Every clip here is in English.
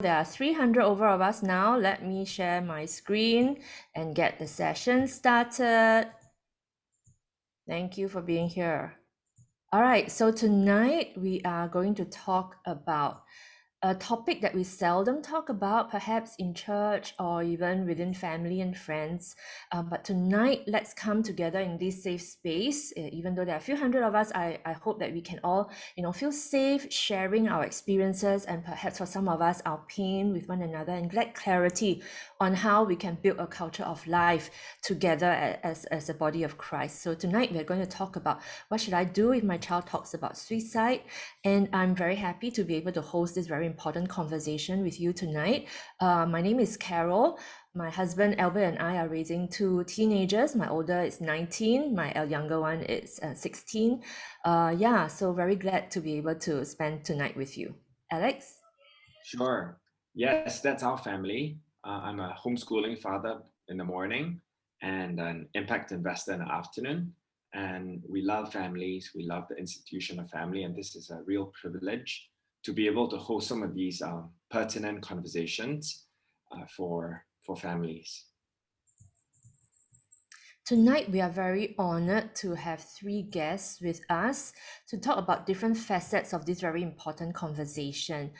There are 300 over of us now. Let me share my screen and get the session started. Thank you for being here. All right, so tonight we are going to talk about a topic that we seldom talk about, perhaps in church or even within family and friends. But tonight, let's come together in this safe space. Even though there are a few hundred of us, I hope that we can all, feel safe sharing our experiences and perhaps for some of us, our pain with one another, and get clarity on how we can build a culture of life together as a body of Christ. So tonight, we're going to talk about what should I do if my child talks about suicide. And I'm very happy to be able to host this very important conversation with you tonight. My name is Carol. My husband Albert and I are raising two teenagers. My older is 19, my younger one is 16. So very glad to be able to spend tonight with you. Alex? Sure. Yes, that's our family. I'm a homeschooling father in the morning and an impact investor in the afternoon. And we love families. We love the institution of family. And this is a real privilege to be able to host some of these pertinent conversations for families. Tonight, we are very honored to have three guests with us to talk about different facets of this very important conversation.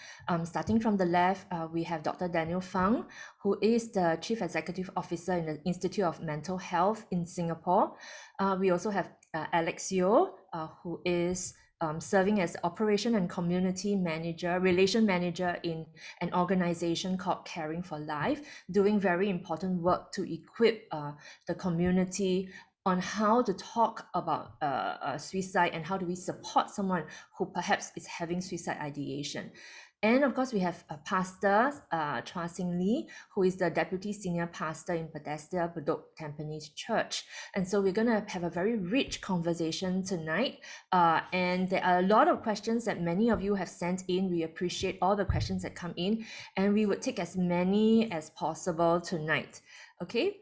Starting from the left, we have Dr. Daniel Fung, who is the Chief Executive Officer in the Institute of Mental Health in Singapore. We also have Alex Yeo, who is serving as Operation and Community Manager, Relation Manager in an organization called Caring for Life, doing very important work to equip the community on how to talk about suicide and how do we support someone who perhaps is having suicide ideation. And of course, we have a pastor, Chua Seng Lee, who is the Deputy Senior Pastor in Bethesda Bedok-Tampines Church. And so we're going to have a very rich conversation tonight. And there are a lot of questions that many of you have sent in. We appreciate all the questions that come in, and we would take as many as possible tonight. Okay?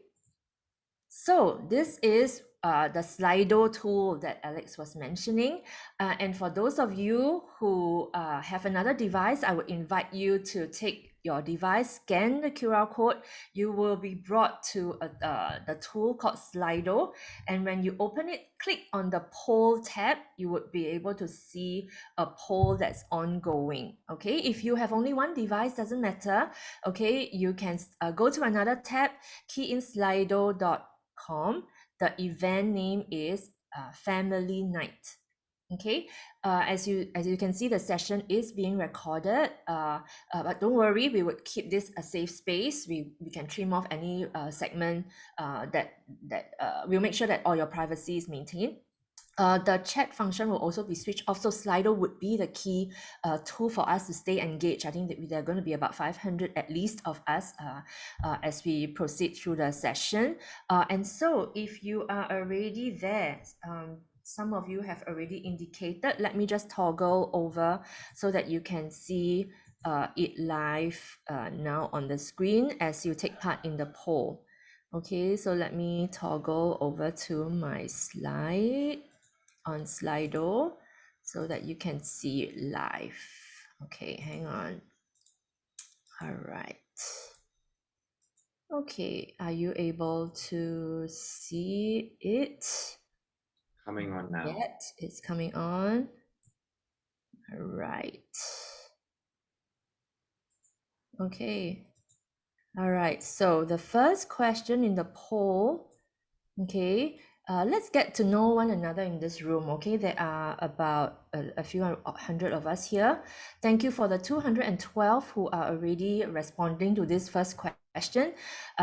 So this is the Slido tool that Alex was mentioning. And for those of you who have another device, I would invite you to take your device, scan the QR code. You will be brought to the tool called Slido. And when you open it, click on the poll tab. You would be able to see a poll that's ongoing. Okay, if you have only one device, doesn't matter. Okay, you can go to another tab, key in slido.com. The event name is Family Night. Okay, as you can see, the session is being recorded, but don't worry, we would keep this a safe space. We can trim off any segment that we'll make sure that all your privacy is maintained. The chat function will also be switched off, so Slido would be the key tool for us to stay engaged. I think that there are going to be about 500 at least of us as we proceed through the session. And so if you are already there, some of you have already indicated. Let me just toggle over so that you can see it live now on the screen as you take part in the poll. Okay, so let me toggle over to my slide on Slido so that you can see it live. Okay, hang on. All right. Okay, are you able to see it? Coming on now. Yet it's coming on. All right. Okay. All right. So the first question in the poll, okay, let's get to know one another in this room. Okay, there are about a few hundred of us here. Thank you for the 212 who are already responding to this first question.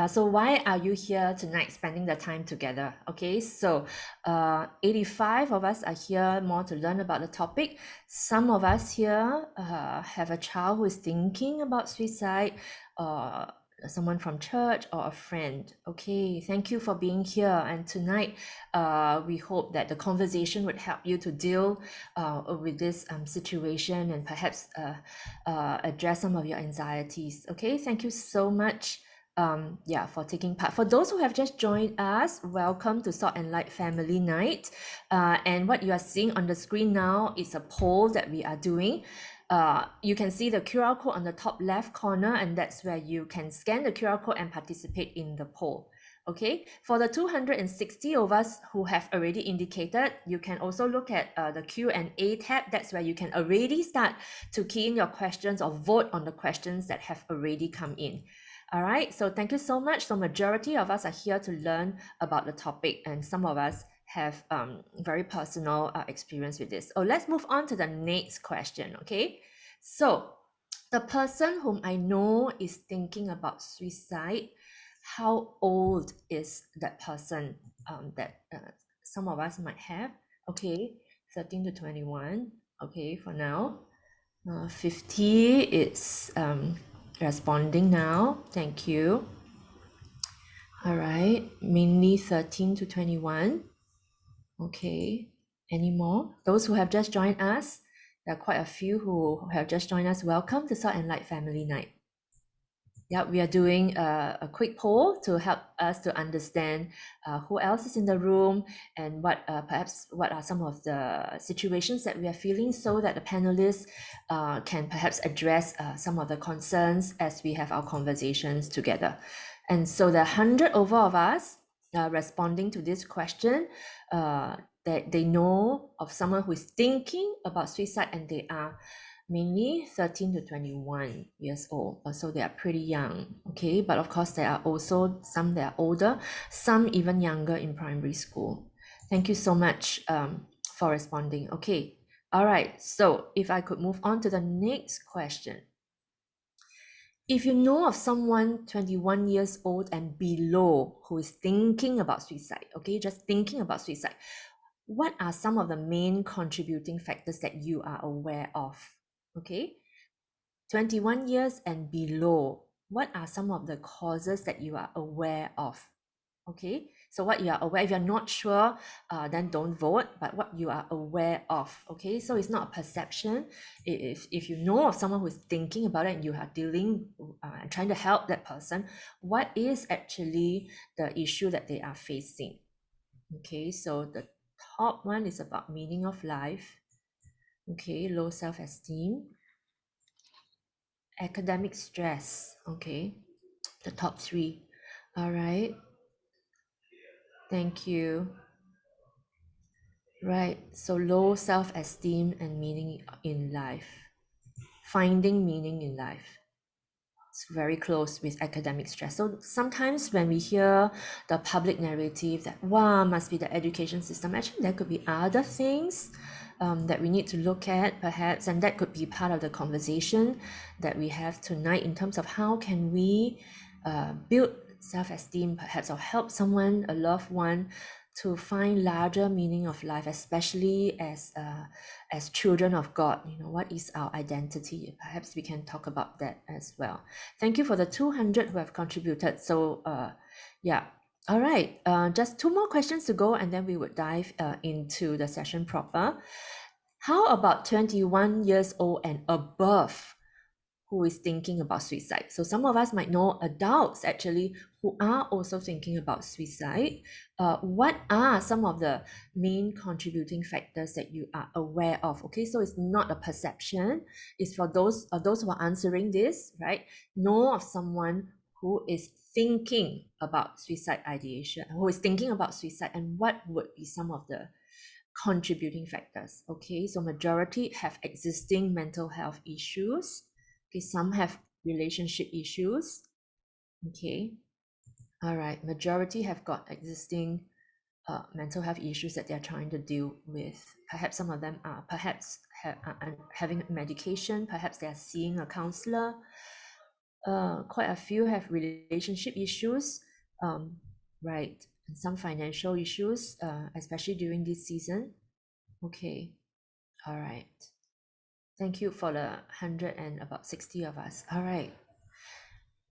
So why are you here tonight spending the time together? Okay, so 85 of us are here more to learn about the topic. Some of us here have a child who is thinking about suicide, someone from church or a friend. Okay, thank you for being here. And tonight, we hope that the conversation would help you to deal with this situation and perhaps address some of your anxieties. Okay, thank you so much for taking part. For those who have just joined us, welcome to Salt&Light Family Night. And what you are seeing on the screen now is a poll that we are doing. you can see the QR code on the top left corner, and that's where you can scan the QR code and participate in the poll. Okay, for the 260 of us who have already indicated, you can also look at the Q&A tab. That's where you can already start to key in your questions or vote on the questions that have already come in. All right, so thank you so much. So majority of us are here to learn about the topic, and some of us have very personal experience with this. Oh, let's move on to the next question, okay? So the person whom I know is thinking about suicide, how old is that person that some of us might have? Okay, 13 to 21, okay, for now. 50, it's responding now, thank you. All right, mainly 13 to 21. Okay, any more? Those who have just joined us, there are quite a few who have just joined us. Welcome to Salt&Light Family Night. Yeah, we are doing a quick poll to help us to understand who else is in the room and perhaps what are some of the situations that we are feeling, so that the panelists can perhaps address some of the concerns as we have our conversations together. And so the 100 over of us responding to this question, that they know of someone who is thinking about suicide, and they are mainly 13 to 21 years old, so they are pretty young. Okay, but of course there are also some that are older, some even younger in primary school. Thank you so much for responding. Okay, all right, so if I could move on to the next question. If you know of someone 21 years old and below who is thinking about suicide, okay, just thinking about suicide, what are some of the main contributing factors that you are aware of? Okay, 21 years and below, what are some of the causes that you are aware of? Okay, so what you are aware, if you're not sure, then don't vote, but what you are aware of. Okay, so it's not a perception. If you know of someone who is thinking about it and you are dealing and trying to help that person, what is actually the issue that they are facing? Okay, so the top one is about meaning of life. Okay, low self-esteem, academic stress. Okay, the top three. All right, thank you. Right, so low self-esteem and meaning in life, finding meaning in life. It's very close with academic stress. So sometimes when we hear the public narrative that, wow, must be the education system, actually there could be other things that we need to look at perhaps, and that could be part of the conversation that we have tonight in terms of how can we build self-esteem perhaps, or help someone, a loved one, to find larger meaning of life, especially as children of God. You know, what is our identity? Perhaps we can talk about that as well. Thank you for the 200 who have contributed. So yeah, all right, just two more questions to go, and then we would dive into the session proper. How about 21 years old and above who is thinking about suicide? So some of us might know adults actually who are also thinking about suicide. What are some of the main contributing factors that you are aware of? Okay, so it's not a perception. It's for those who are answering this, right? Know of someone who is thinking about suicide ideation, who is thinking about suicide, and what would be some of the contributing factors? Okay, so majority have existing mental health issues. Okay, some have relationship issues. Okay, all right, majority have got existing mental health issues that they're trying to deal with. Perhaps some of them are having medication, perhaps they are seeing a counselor. Quite a few have relationship issues, right, and some financial issues, especially during this season. Okay, all right. Thank you for the 100 and about 60 of us. All right.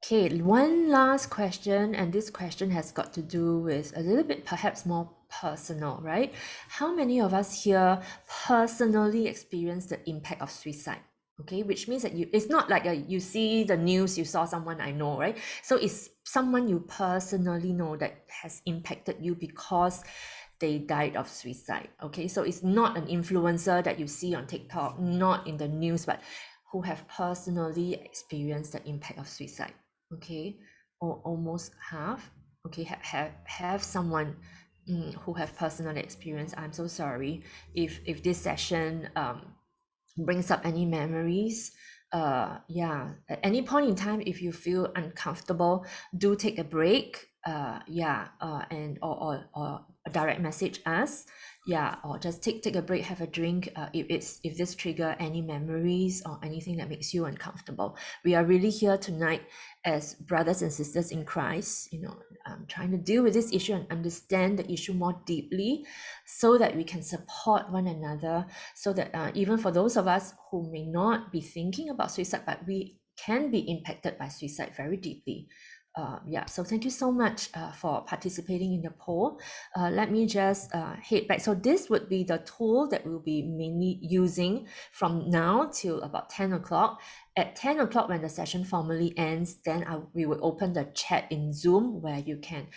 Okay, one last question, and this question has got to do with a little bit perhaps more personal, right? How many of us here personally experience the impact of suicide? Okay, which means that it's not like you see the news, you saw someone I know, right? So it's someone you personally know that has impacted you because they died of suicide. Okay, so it's not an influencer that you see on TikTok, not in the news, but who have personally experienced the impact of suicide. Okay, or almost half. Okay, have someone who have personal experience. I'm so sorry if this session brings up any memories. Yeah, at any point in time, if you feel uncomfortable, do take a break. Yeah, and or direct message us. Yeah, or just take a break, have a drink. If this trigger any memories or anything that makes you uncomfortable, we are really here tonight as brothers and sisters in Christ. Trying to deal with this issue and understand the issue more deeply, so that we can support one another. So that even for those of us who may not be thinking about suicide, but we can be impacted by suicide very deeply. Yeah, so thank you so much for participating in the poll. Let me just head back. So this would be the tool that we'll be mainly using from now till about 10 o'clock. At 10 o'clock, when the session formally ends, then we will open the chat in Zoom where you can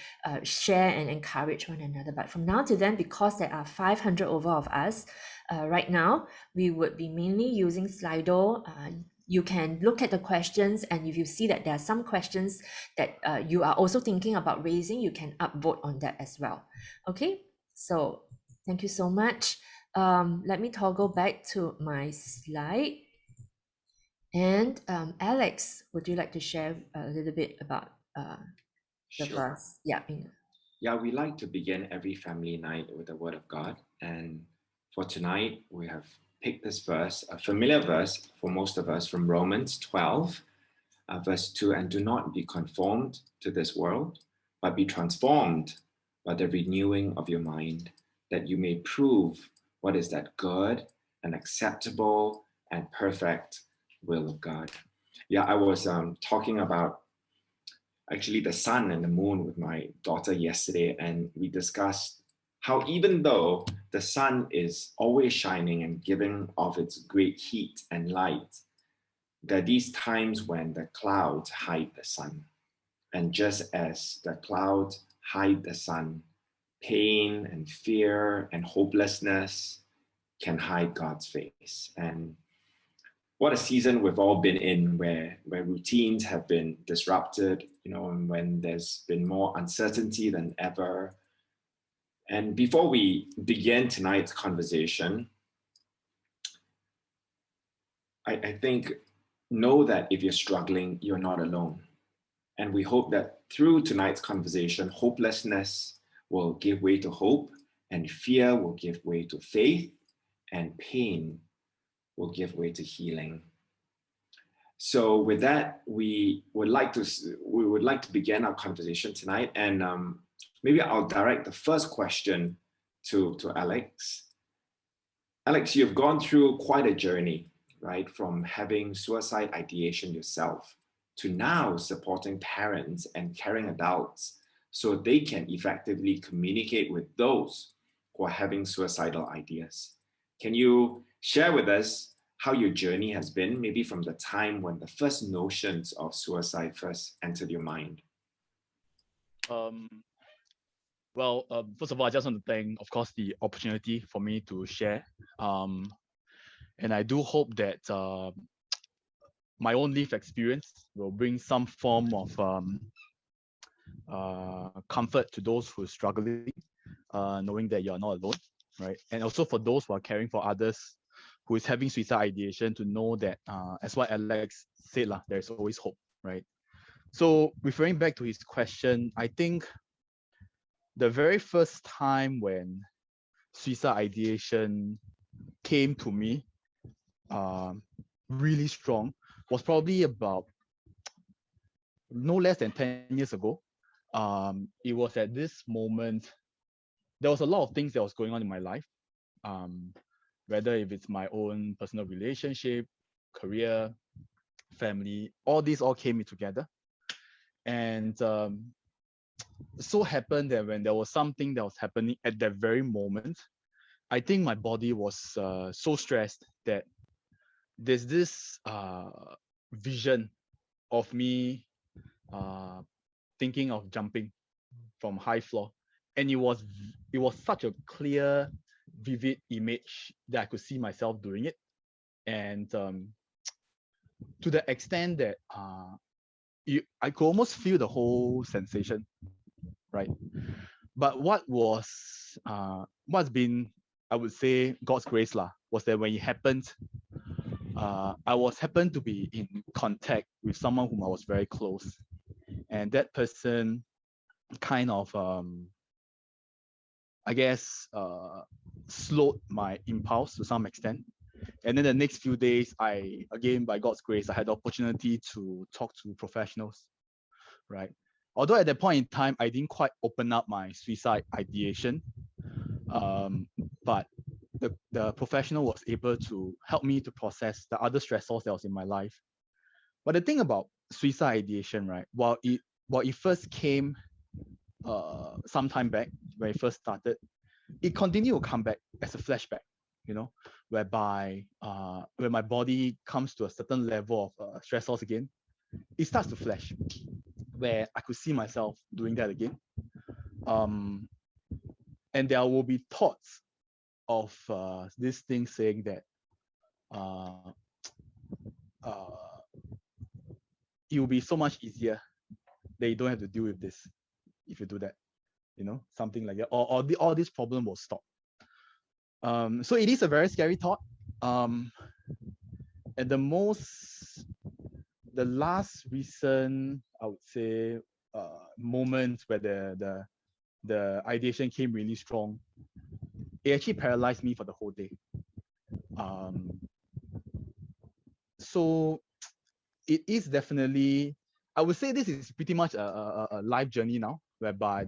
share and encourage one another. But from now to then, because there are 500 over of us right now, we would be mainly using Slido. You can look at the questions, and if you see that there are some questions that you are also thinking about raising, you can upvote on that as well. Okay, so thank you so much. Let me toggle back to my slide. And Alex, would you like to share a little bit about the Sure. verse? Yeah. Yeah, we like to begin every family night with the Word of God. And for tonight, we have picked this verse, a familiar verse for most of us from Romans 12, verse 2. And do not be conformed to this world, but be transformed by the renewing of your mind, that you may prove what is that good and acceptable and perfect will of God. Yeah, I was talking about actually the sun and the moon with my daughter yesterday, and we discussed how even though the sun is always shining and giving off its great heat and light, there are these times when the clouds hide the sun. And just as the clouds hide the sun, pain and fear and hopelessness can hide God's face. And what a season we've all been in, where routines have been disrupted, and when there's been more uncertainty than ever. And before we begin tonight's conversation, I think, know that if you're struggling, you're not alone. And we hope that through tonight's conversation, hopelessness will give way to hope, and fear will give way to faith, and pain will give way to healing. So with that, we would like to begin our conversation tonight, and maybe I'll direct the first question to Alex. Alex, you've gone through quite a journey, right? From having suicide ideation yourself to now supporting parents and caring adults so they can effectively communicate with those who are having suicidal ideas. Can you share with us how your journey has been, maybe from the time when the first notions of suicide first entered your mind? First of all, I just want to thank, of course, the opportunity for me to share. And I do hope that my own life experience will bring some form of comfort to those who are struggling, knowing that you're not alone, right? And also for those who are caring for others who is having suicide ideation, to know that, as what Alex said, there's always hope, right? So referring back to his question, I think the very first time when suicide ideation came to me really strong was probably about no less than 10 years ago. It was at this moment, there was a lot of things that was going on in my life, whether if it's my own personal relationship, career, family, all these all came together. And so happened that when there was something that was happening at that very moment, I think my body was so stressed that there's this vision of me thinking of jumping from high floor, and it was such a clear, vivid image that I could see myself doing it. And to the extent that I could almost feel the whole sensation, right? But what's been, I would say, God's grace lah, was that when it happened, I happened to be in contact with someone whom I was very close, and that person kind of I guess slowed my impulse to some extent. And then the next few days, again, by God's grace, I had the opportunity to talk to professionals, right? Although at that point in time, I didn't quite open up my suicide ideation, but the professional was able to help me to process the other stressors that was in my life. But the thing about suicide ideation, right, while it first came some time back, when it first started, it continued to come back as a flashback, whereby when my body comes to a certain level of stressors again, it starts to flash, where I could see myself doing that again. And there will be thoughts of this thing saying that it will be so much easier that you don't have to deal with this if you do that, something like that, or all this problem will stop. So it is a very scary thought. And the last recent, I would say, moment where the ideation came really strong, it actually paralyzed me for the whole day. So it is definitely, I would say this is pretty much a life journey now, whereby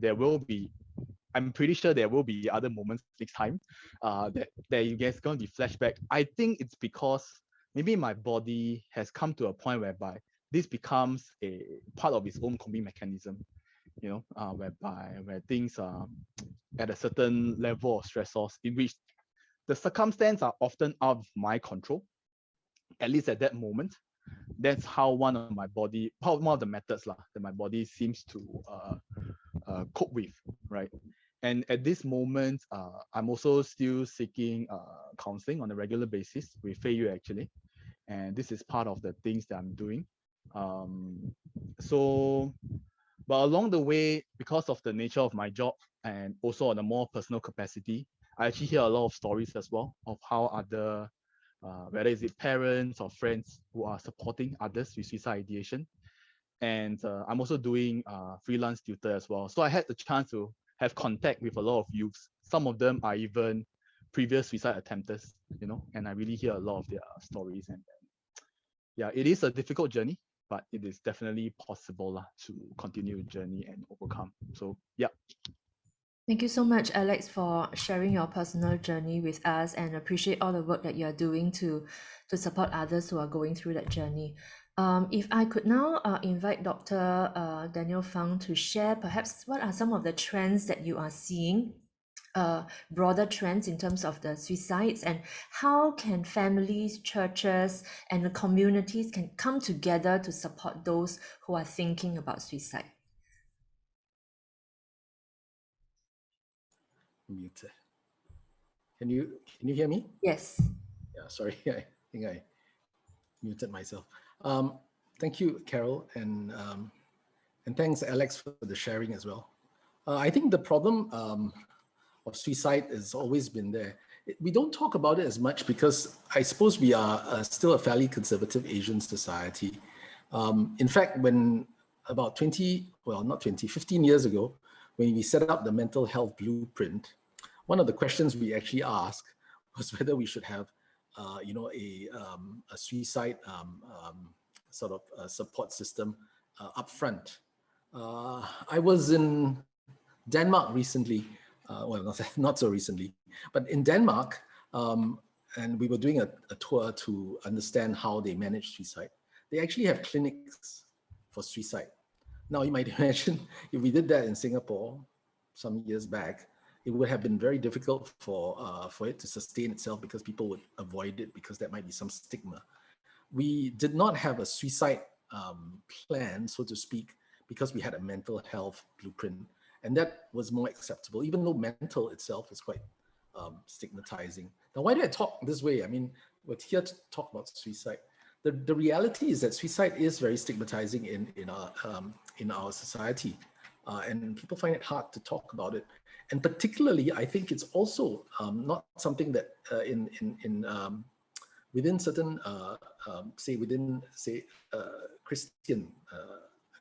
I'm pretty sure there will be other moments next time that you guys going to be flashback. I think it's because maybe my body has come to a point whereby this becomes a part of its own coping mechanism, where things are at a certain level of stressors in which the circumstances are often out of my control, at least at that moment. That's how one of the methods that my body seems to cope with, right? And at this moment, I'm also still seeking counseling on a regular basis with Fei Yu actually, and this is part of the things that I'm doing. But along the way, because of the nature of my job and also on a more personal capacity, I actually hear a lot of stories as well of how other whether it's parents or friends who are supporting others with suicide ideation. And I'm also doing freelance tutor as well. So I had the chance to have contact with a lot of youths. Some of them are even previous suicide attempters, and I really hear a lot of their stories. And yeah, it is a difficult journey, but it is definitely possible to continue the journey and overcome. So yeah. Thank you so much, Alex, for sharing your personal journey with us, and appreciate all the work that you're doing to support others who are going through that journey. If I could now invite Dr. Daniel Fung to share perhaps what are some of the trends that you are seeing, broader trends in terms of the suicides, and how can families, churches, and the communities can come together to support those who are thinking about suicide. Muted. Can you hear me? Yes. Yeah, sorry, I think I muted myself. Thank you, Carol, and thanks, Alex, for the sharing as well. I think the problem of suicide has always been there. We don't talk about it as much because I suppose we are still a fairly conservative Asian society. In fact, when about 15 years ago, when we set up the mental health blueprint, one of the questions we actually asked was whether we should have, a suicide sort of support system up front. I was in Denmark recently, well, not so recently, but in Denmark, and we were doing a tour to understand how they manage suicide. They actually have clinics for suicide. Now, you might imagine if we did that in Singapore some years back, it would have been very difficult for it to sustain itself because people would avoid it because there might be some stigma. We did not have a suicide plan, so to speak, because we had a mental health blueprint. And that was more acceptable, even though mental itself is quite stigmatizing. Now, why do I talk this way? I mean, we're here to talk about suicide. the reality is that suicide is very stigmatizing in our society, and people find it hard to talk about it. And particularly, I think it's also not something that within certain, Christian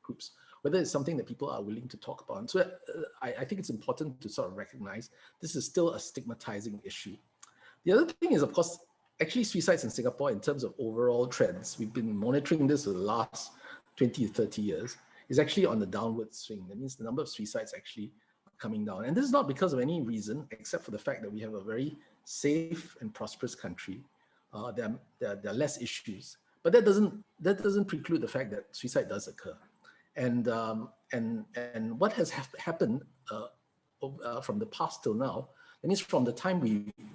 groups, whether it's something that people are willing to talk about. And so I think it's important to sort of recognize this is still a stigmatizing issue. The other thing is, of course, actually suicides in Singapore in terms of overall trends, we've been monitoring this for the last 20 to 30 years, is actually on the downward swing. That means the number of suicides actually coming down. And this is not because of any reason, except for the fact that we have a very safe and prosperous country. There are less issues, but that doesn't preclude the fact that suicide does occur. And what has happened from the past till now, that means from the time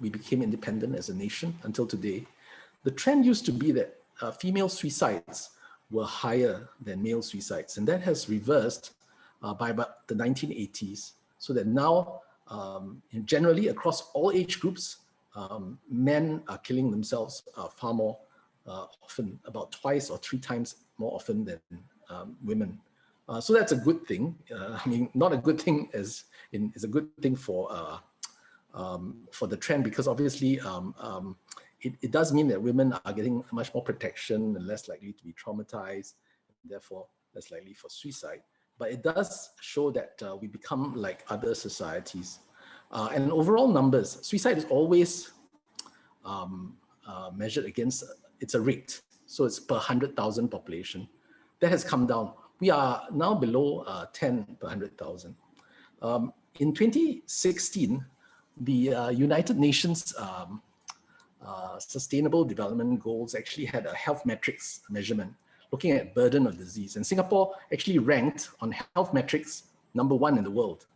we became independent as a nation until today, the trend used to be that female suicides were higher than male suicides. And that has reversed by about the 1980s. So that now, generally across all age groups, men are killing themselves far more often, about twice or 3 times more often than women. So that's a good thing. I mean, not a good thing is a good thing for the trend, because obviously it does mean that women are getting much more protection and less likely to be traumatized, and therefore less likely for suicide. But it does show that we become like other societies. And overall numbers, suicide is always measured against, it's a rate. So it's per 100,000 population. That has come down. We are now below 10 per 100,000. In 2016, the United Nations Sustainable Development Goals actually had a health metrics measurement looking at burden of disease. And Singapore actually ranked on health metrics #1 in the world.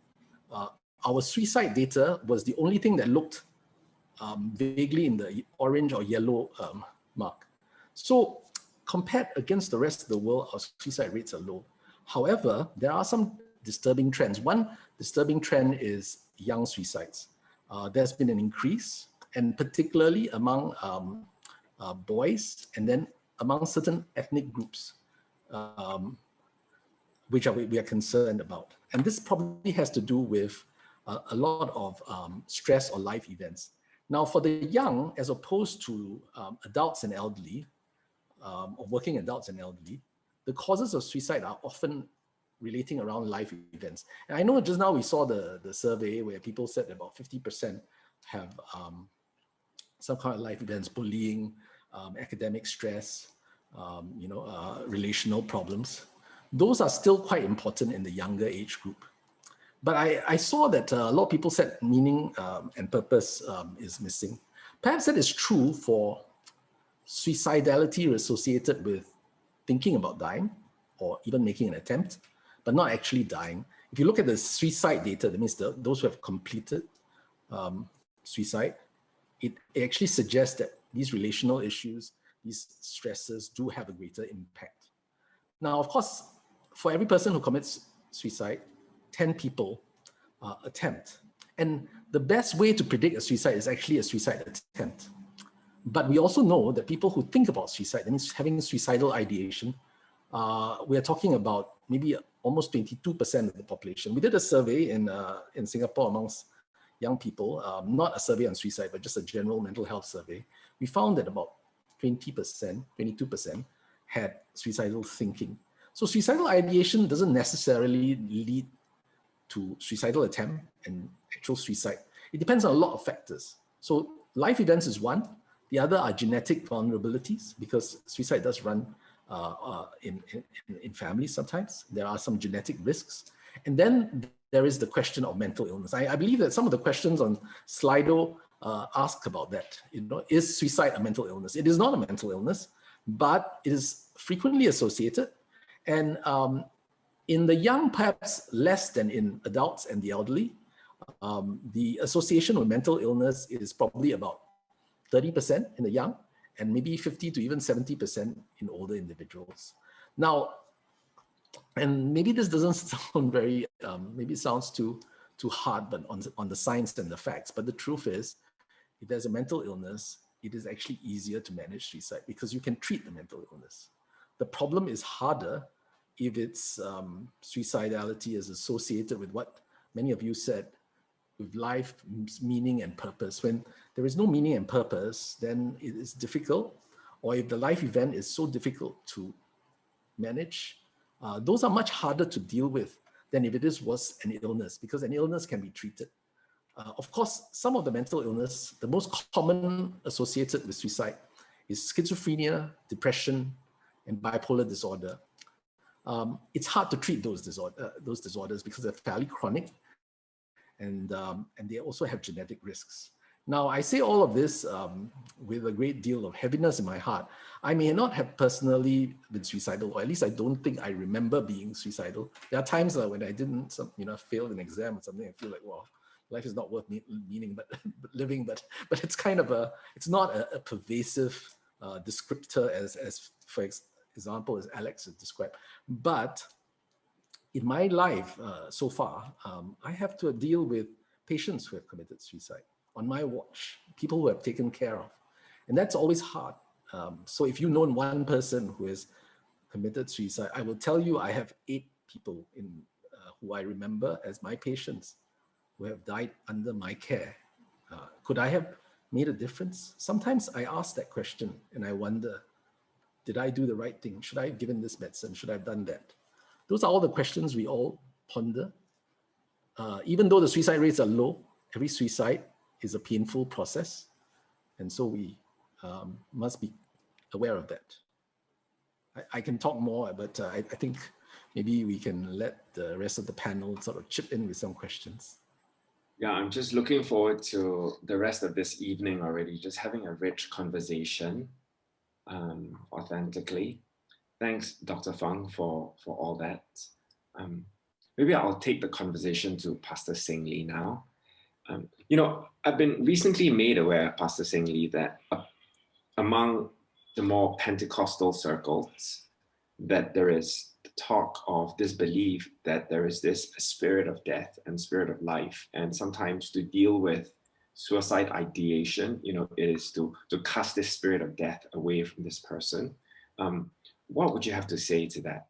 Our suicide data was the only thing that looked vaguely in the orange or yellow mark. So compared against the rest of the world, our suicide rates are low. However, there are some disturbing trends. One disturbing trend is young suicides. There's been an increase, and particularly among boys, and then among certain ethnic groups, which we are concerned about. And this probably has to do with a lot of stress or life events. Now, for the young, as opposed to adults and elderly, or working adults and elderly, the causes of suicide are often relating around life events. And I know just now we saw the survey where people said that about 50% have some kind of life events, bullying, academic stress, relational problems. Those are still quite important in the younger age group. But I saw that a lot of people said meaning and purpose is missing. Perhaps that is true for suicidality associated with thinking about dying or even making an attempt, but not actually dying. If you look at the suicide data, that means those who have completed suicide, it actually suggests that these relational issues, these stresses do have a greater impact. Now, of course, for every person who commits suicide, 10 people attempt. And the best way to predict a suicide is actually a suicide attempt. But we also know that people who think about suicide, that means having suicidal ideation, we are talking about maybe almost 22% of the population. We did a survey in Singapore amongst young people, not a survey on suicide, but just a general mental health survey. We found that about 20%, 22% had suicidal thinking. So suicidal ideation doesn't necessarily lead to suicidal attempt and actual suicide. It depends on a lot of factors. So life events is one. The other are genetic vulnerabilities, because suicide does run in families sometimes. There are some genetic risks. And then there is the question of mental illness. I believe that some of the questions on Slido ask about that. Is suicide a mental illness? It is not a mental illness, but it is frequently associated. And in the young, perhaps less than in adults and the elderly, the association with mental illness is probably about 30% in the young, and maybe 50 to even 70% in older individuals. Now, and maybe this doesn't sound very, maybe it sounds too hard, but on the science and the facts. But the truth is, if there's a mental illness, it is actually easier to manage suicide because you can treat the mental illness. The problem is harder if it's suicidality is associated with what many of you said, with life, meaning and purpose. When there is no meaning and purpose, then it is difficult. Or if the life event is so difficult to manage, those are much harder to deal with than if was an illness, because an illness can be treated. Of course, some of the mental illness, the most common associated with suicide is schizophrenia, depression, and bipolar disorder. It's hard to treat those disorders because they're fairly chronic, and they also have genetic risks. Now, I say all of this with a great deal of heaviness in my heart. I may not have personally been suicidal, or at least I don't think I remember being suicidal. There are times when I didn't, failed an exam or something, I feel like, well, life is not worth meaning, but living. But it's kind of it's not a pervasive descriptor as for example, as Alex has described. But in my life so far, I have to deal with patients who have committed suicide on my watch, people who have taken care of. And that's always hard. So if you know one person who has committed suicide, I will tell you I have 8 people who I remember as my patients who have died under my care. Could I have made a difference? Sometimes I ask that question and I wonder, did I do the right thing? Should I have given this medicine? Should I have done that? Those are all the questions we all ponder. Even though the suicide rates are low, every suicide is a painful process. And so we must be aware of that. I can talk more, but I think maybe we can let the rest of the panel sort of chip in with some questions. Yeah, I'm just looking forward to the rest of this evening already, just having a rich conversation authentically. Thanks, Dr. Fung, for all that. Maybe I'll take the conversation to Pastor Singh Lee now. I've been recently made aware, Pastor Singh Lee, that among the more Pentecostal circles, that there is talk of this belief that there is this spirit of death and spirit of life. And sometimes to deal with suicide ideation, it is to cast this spirit of death away from this person. What would you have to say to that?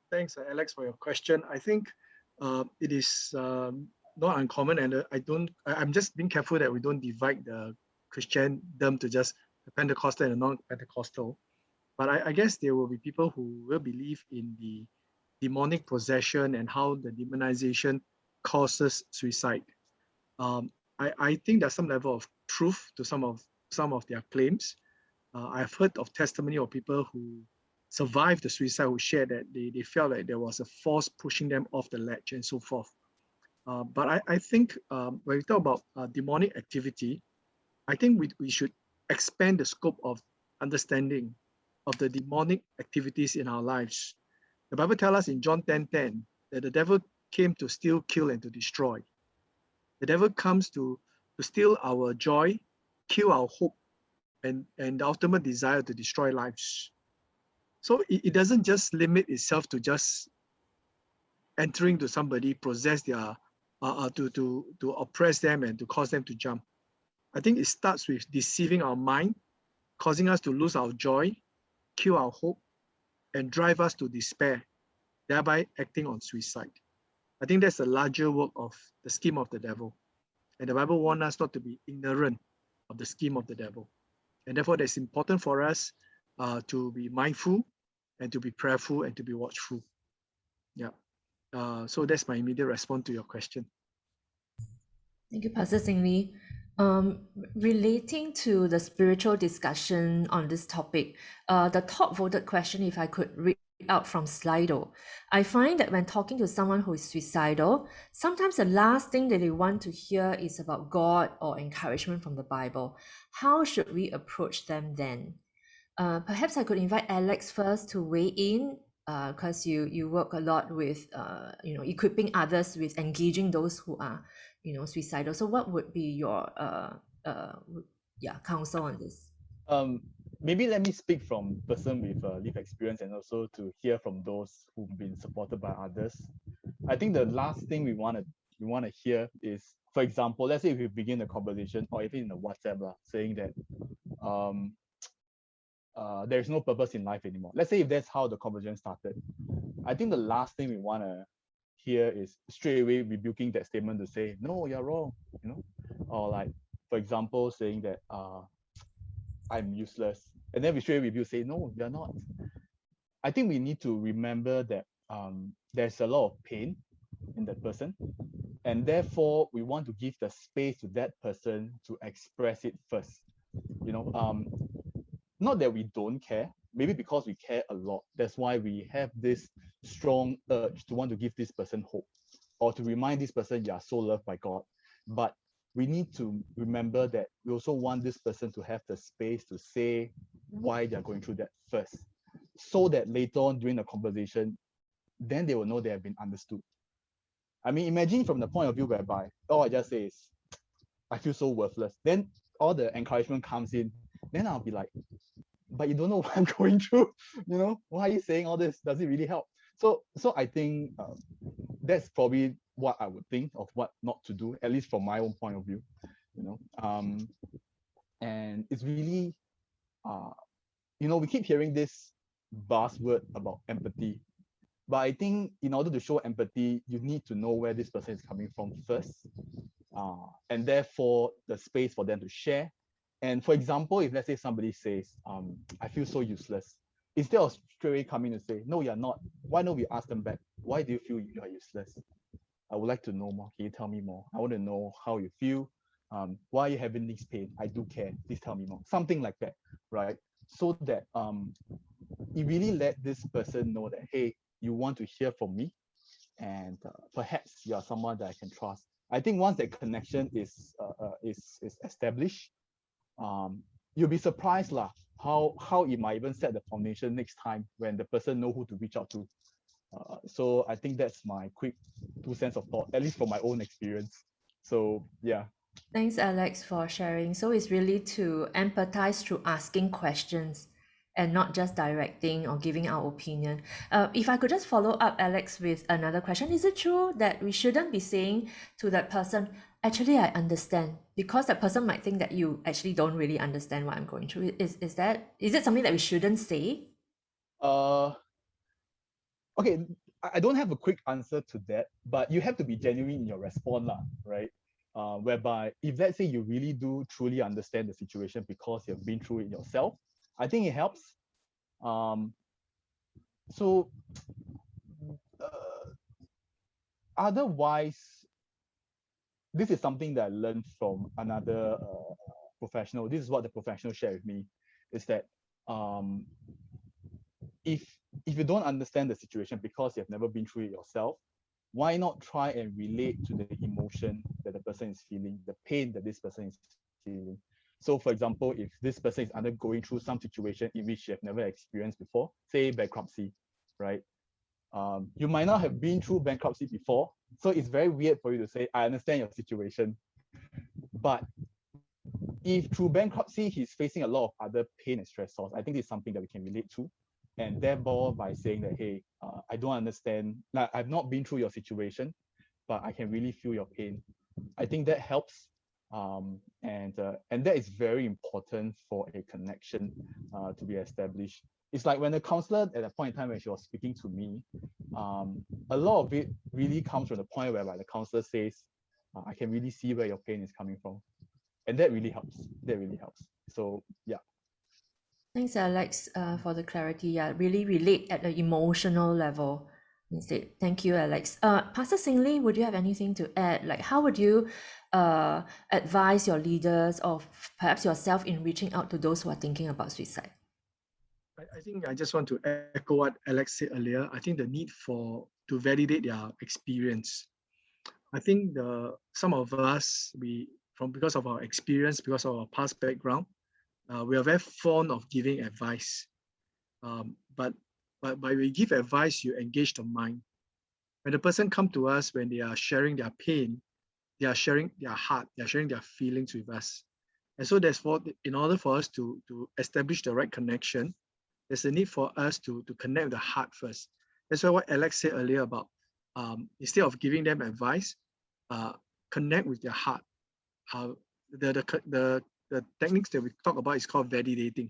Thanks, Alex, for your question. I think it is not uncommon, and I'm just being careful that we don't divide the Christendom to just the Pentecostal and the non-Pentecostal. But I guess there will be people who will believe in the demonic possession and how the demonization causes suicide. I think there's some level of truth to some of their claims. I've heard of testimony of people who survived the suicide who shared that they felt like there was a force pushing them off the ledge and so forth. But I think when we talk about demonic activity, I think we should expand the scope of understanding of the demonic activities in our lives. The Bible tells us in John 10:10 that the devil came to steal, kill, and to destroy. The devil comes to steal our joy, kill our hope, and the ultimate desire to destroy lives. So it doesn't just limit itself to just entering to somebody, possess their, to oppress them and to cause them to jump. I think it starts with deceiving our mind, causing us to lose our joy, kill our hope, and drive us to despair, thereby acting on suicide. I think that's the larger work of the scheme of the devil. And the Bible warns us not to be ignorant of the scheme of the devil. And therefore, it's important for us to be mindful and to be prayerful and to be watchful. Yeah. So that's my immediate response to your question. Thank you, Pastor Singh Lee. Relating to the spiritual discussion on this topic, the top voted question, if I could read out from Slideto, I find that when talking to someone who is suicidal, sometimes the last thing that they want to hear is about God or encouragement from the Bible. How should we approach them then? Perhaps I could invite Alex first to weigh in, because you work a lot with equipping others with engaging those who are suicidal. So what would be your counsel on this? Maybe let me speak from person with lived experience and also to hear from those who've been supported by others. I think the last thing we want to we want to hear is, for example, let's say if we begin the conversation or even in the WhatsApp, saying that there's no purpose in life anymore. Let's say if that's how the conversation started. I think the last thing we want to hear is straight away rebuking that statement to say, no, you're wrong, or like, for example, saying that I'm useless. And then we straight away rebuke, say, no, you're not. I think we need to remember that there's a lot of pain in that person. And therefore, we want to give the space to that person to express it first. Not that we don't care, maybe because we care a lot. That's why we have this strong urge to want to give this person hope, or to remind this person you are so loved by God. But we need to remember that we also want this person to have the space to say why they're going through that first, so that later on during the conversation, then they will know they have been understood. I mean, imagine from the point of view whereby all I just say is, I feel so worthless. Then all the encouragement comes in. Then I'll be like, but you don't know what I'm going through. Why are you saying all this? Does it really help? So I think that's probably what I would think of what not to do, at least from my own point of view. And it's really, we keep hearing this buzzword about empathy. But I think in order to show empathy, you need to know where this person is coming from first, and therefore the space for them to share. And for example, if let's say somebody says, I feel so useless, instead of straight away coming to say, no, you're not, why don't we ask them back, why do you feel you are useless? I would like to know more. Can you tell me more? I want to know how you feel. Why are you having this pain? I do care. Please tell me more. Something like that, right? So that you really let this person know that, hey, you want to hear from me, and perhaps you are someone that I can trust. I think once that connection is established, you'll be surprised how it might even set the foundation next time when the person know who to reach out to. So I think that's my quick 2 cents of thought, at least from my own experience. So yeah. Thanks, Alex, for sharing. So it's really to empathize through asking questions and not just directing or giving our opinion. If I could just follow up, Alex, with another question. Is it true that we shouldn't be saying to that person, actually, I understand? Because that person might think that you actually don't really understand what I'm going through. Is it something that we shouldn't say? Okay, I don't have a quick answer to that, but you have to be genuine in your response, right? Whereby if let's say you really do truly understand the situation because you've been through it yourself, I think it helps. Otherwise, this is something that I learned from another professional. This is what the professional shared with me, is that if you don't understand the situation because you've never been through it yourself, why not try and relate to the emotion that the person is feeling, the pain that this person is feeling. So for example, if this person is undergoing through some situation in which you have never experienced before, say bankruptcy, right? You might not have been through bankruptcy before, so it's very weird for you to say, I understand your situation. But if through bankruptcy, he's facing a lot of other pain and stress sources, I think it's something that we can relate to. And therefore, by saying that, hey, I don't understand, like, I've not been through your situation, but I can really feel your pain. I think that helps. And that is very important for a connection to be established. It's like when the counselor at a point in time when she was speaking to me, a lot of it really comes from the point whereby the counselor says, I can really see where your pain is coming from. And that really helps. That really helps. So yeah. Thanks, Alex, for the clarity. Yeah, really relate at the emotional level instead. Thank you, Alex. Pastor Singh Lee, would you have anything to add? Like, how would you advise your leaders or perhaps yourself in reaching out to those who are thinking about suicide? I think I just want to echo what Alex said earlier. I think the need to validate their experience. I think some of us, because of our experience, because of our past background, we are very fond of giving advice. But by we give advice, you engage the mind. When the person come to us, when they are sharing their pain, they are sharing their heart, they are sharing their feelings with us. And so in order for us to establish the right connection, there's a need for us to connect with the heart first. That's why what Alex said earlier about instead of giving them advice, connect with their heart. The techniques that we talk about is called validating.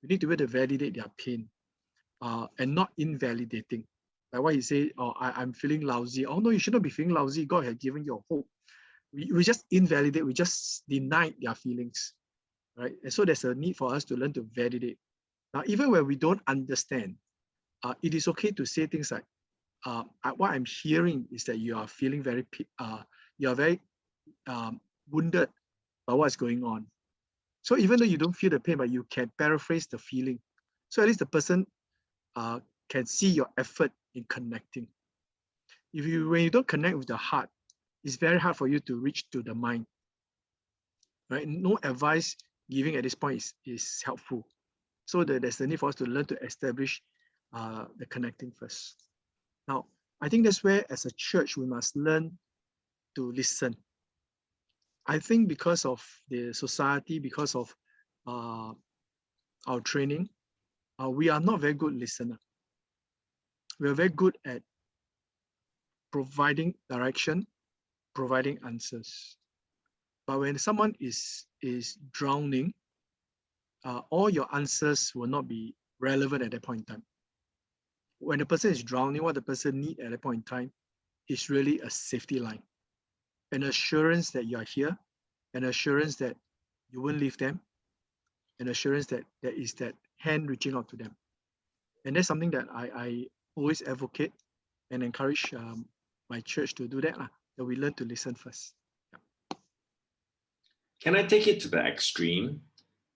We need to be able to validate their pain and not invalidating. Like what you say, oh, I'm feeling lousy. Oh no, you shouldn't be feeling lousy. God has given you a hope. We just invalidate, we just deny their feelings, right? And so there's a need for us to learn to validate. Now, even when we don't understand, it is okay to say things like, what I'm hearing is that you are feeling you are very wounded by what's going on. So even though you don't feel the pain, but you can paraphrase the feeling. So at least the person can see your effort in connecting. When you don't connect with the heart, it's very hard for you to reach to the mind. Right? No advice giving at this point is helpful. So there's the need for us to learn to establish the connecting first. Now, I think that's where, as a church, we must learn to listen. I think because of the society, because of our training, we are not very good listener. We are very good at providing direction, providing answers. But when someone is drowning, all your answers will not be relevant at that point in time. When the person is drowning, what the person needs at that point in time is really a safety line, an assurance that you are here, an assurance that you won't leave them, an assurance that there is that hand reaching out to them. And that's something that I always advocate and encourage my church to do that we learn to listen first. Yeah. Can I take it to the extreme?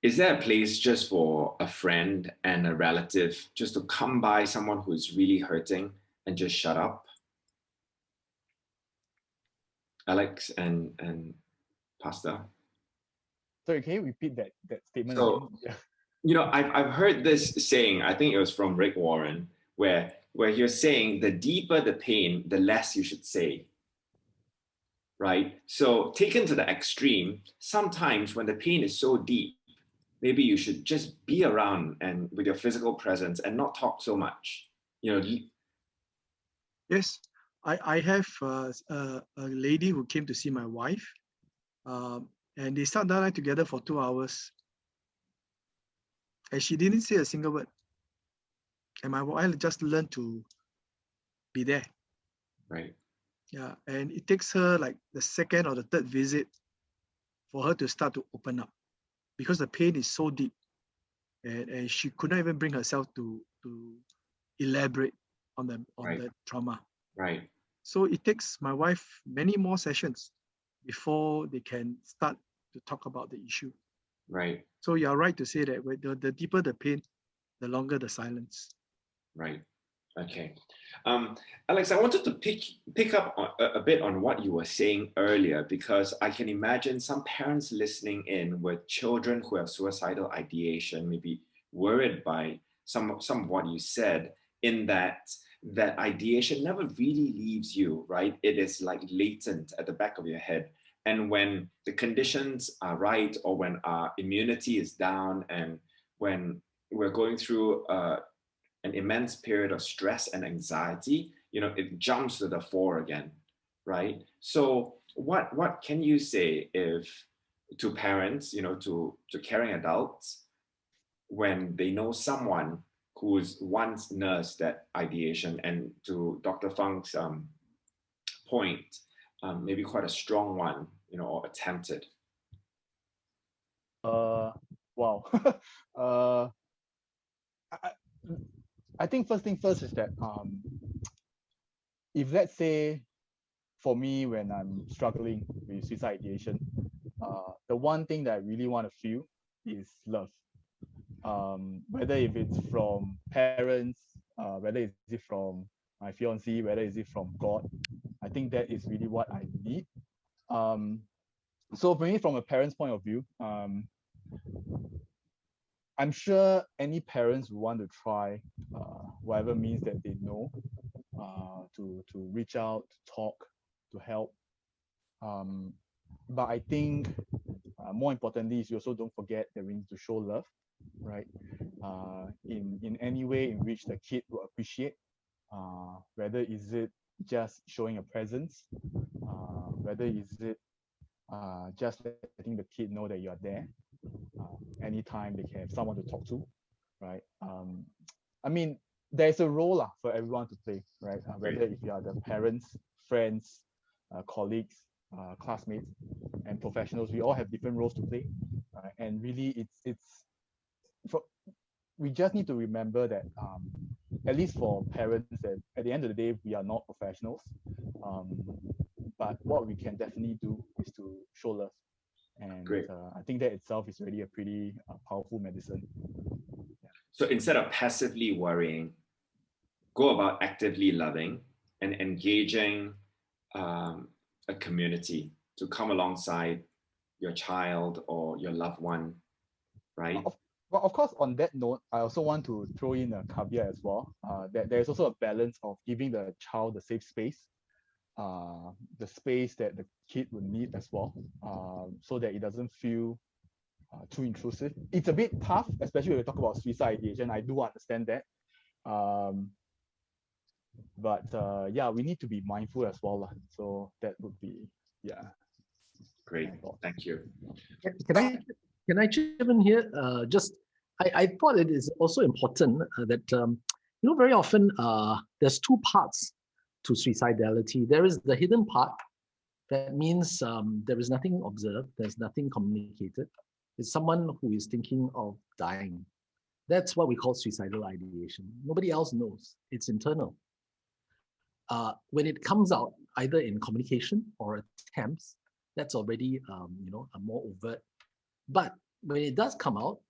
Is there a place just for a friend and a relative just to come by someone who's really hurting and just shut up? Alex and Pastor? Sorry, can you repeat that statement So, again? you know, I've heard this saying, I think it was from Rick Warren, where you're saying the deeper the pain, the less you should say. Right? So taken to the extreme, sometimes when the pain is so deep, maybe you should just be around and with your physical presence and not talk so much. You know. Yes, I have a lady who came to see my wife, and they sat down together for 2 hours, and she didn't say a single word. And my wife just learned to be there. Right. Yeah, and it takes her like the second or the third visit for her to start to open up, because the pain is so deep, and she could not even bring herself to elaborate on the trauma. Right. So it takes my wife many more sessions before they can start to talk about the issue. Right. So you're right to say that the deeper the pain, the longer the silence. Right. Okay. Alex, I wanted to pick up a bit on what you were saying earlier, because I can imagine some parents listening in with children who have suicidal ideation, maybe worried by some of what you said, in that ideation never really leaves you, right? It is like latent at the back of your head. And when the conditions are right, or when our immunity is down, and when we're going through an immense period of stress and anxiety, you know, it jumps to the fore again, right? So what can you say to parents, you know, to caring adults, when they know someone who's once nursed that ideation, and to Dr. Fung's point, maybe quite a strong one, you know, or attempted? Wow. I think first thing first is that if, let's say, for me, when I'm struggling with suicide ideation, the one thing that I really want to feel is love. Whether if it's from parents, whether it's from my fiancée, whether it's from God, I think that is really what I need. So maybe from a parent's point of view, I'm sure any parents would want to try whatever means that they know to reach out, to talk, to help. But I think more importantly is you also don't forget that we need to show love, right? In any way in which the kid will appreciate, whether is it just showing a presence, whether is it just letting the kid know that you are there, anytime they can have someone to talk to, right? I mean, there's a role for everyone to play, right? Whether if you are the parents, friends, colleagues, classmates, and professionals, we all have different roles to play, and really, we just need to remember that, at least for parents, that at the end of the day, we are not professionals, but what we can definitely do is to show love, and I think that itself is really a pretty powerful medicine. So instead of passively worrying, go about actively loving and engaging a community to come alongside your child or your loved one, right? Well, of course, on that note, I also want to throw in a caveat as well, that there's also a balance of giving the child the safe space, the space that the kid would need as well, so that it doesn't feel too intrusive. It's a bit tough, especially when we talk about suicide ideation. I do understand that. But yeah, we need to be mindful as well. So that would be, yeah. Great, thank you. Can I chip in here? I thought it is also important that, very often there's two parts to suicidality. There is the hidden part. That means there is nothing observed, there's nothing communicated. It's someone who is thinking of dying. That's what we call suicidal ideation. Nobody else knows. It's internal. When it comes out, either in communication or attempts, that's already a more overt. But when it does come out,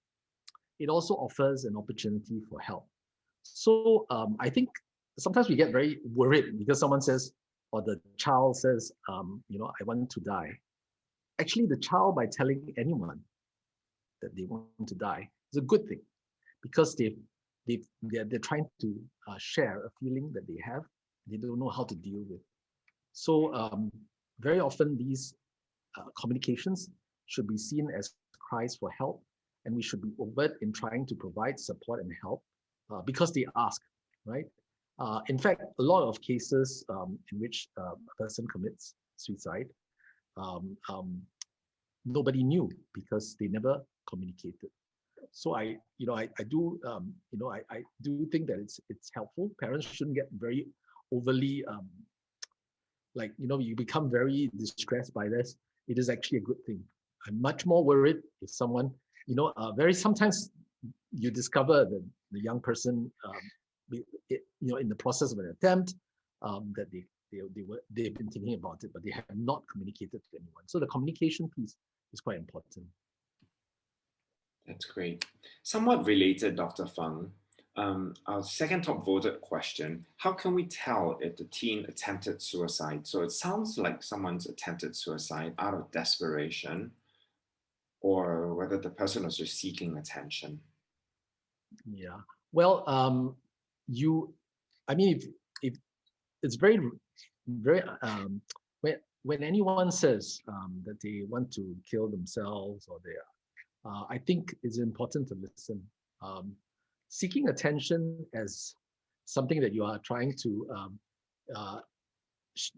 it also offers an opportunity for help. So I think sometimes we get very worried because someone says, or the child says, I want to die. Actually, the child, by telling anyone that they want to die, is a good thing, because they're trying to share a feeling that they have, they don't know how to deal with. So very often these communications should be seen as cries for help, and we should be overt in trying to provide support and help because they ask, right? In fact, a lot of cases in which a person commits suicide, nobody knew because they never communicated. So I do think that it's helpful. Parents shouldn't get very overly you become very distressed by this. It is actually a good thing. I'm much more worried if someone, sometimes you discover that the young person, in the process of an attempt, that they've been thinking about it, but they have not communicated to anyone. So the communication piece is quite important. That's great. Somewhat related, Dr. Fung, our second top voted question: how can we tell if the teen attempted suicide? So it sounds like someone's attempted suicide out of desperation, or whether the person was just seeking attention. Yeah. Well, if it's very when anyone says that they want to kill themselves or I think it's important to listen. Seeking attention as something that you are trying to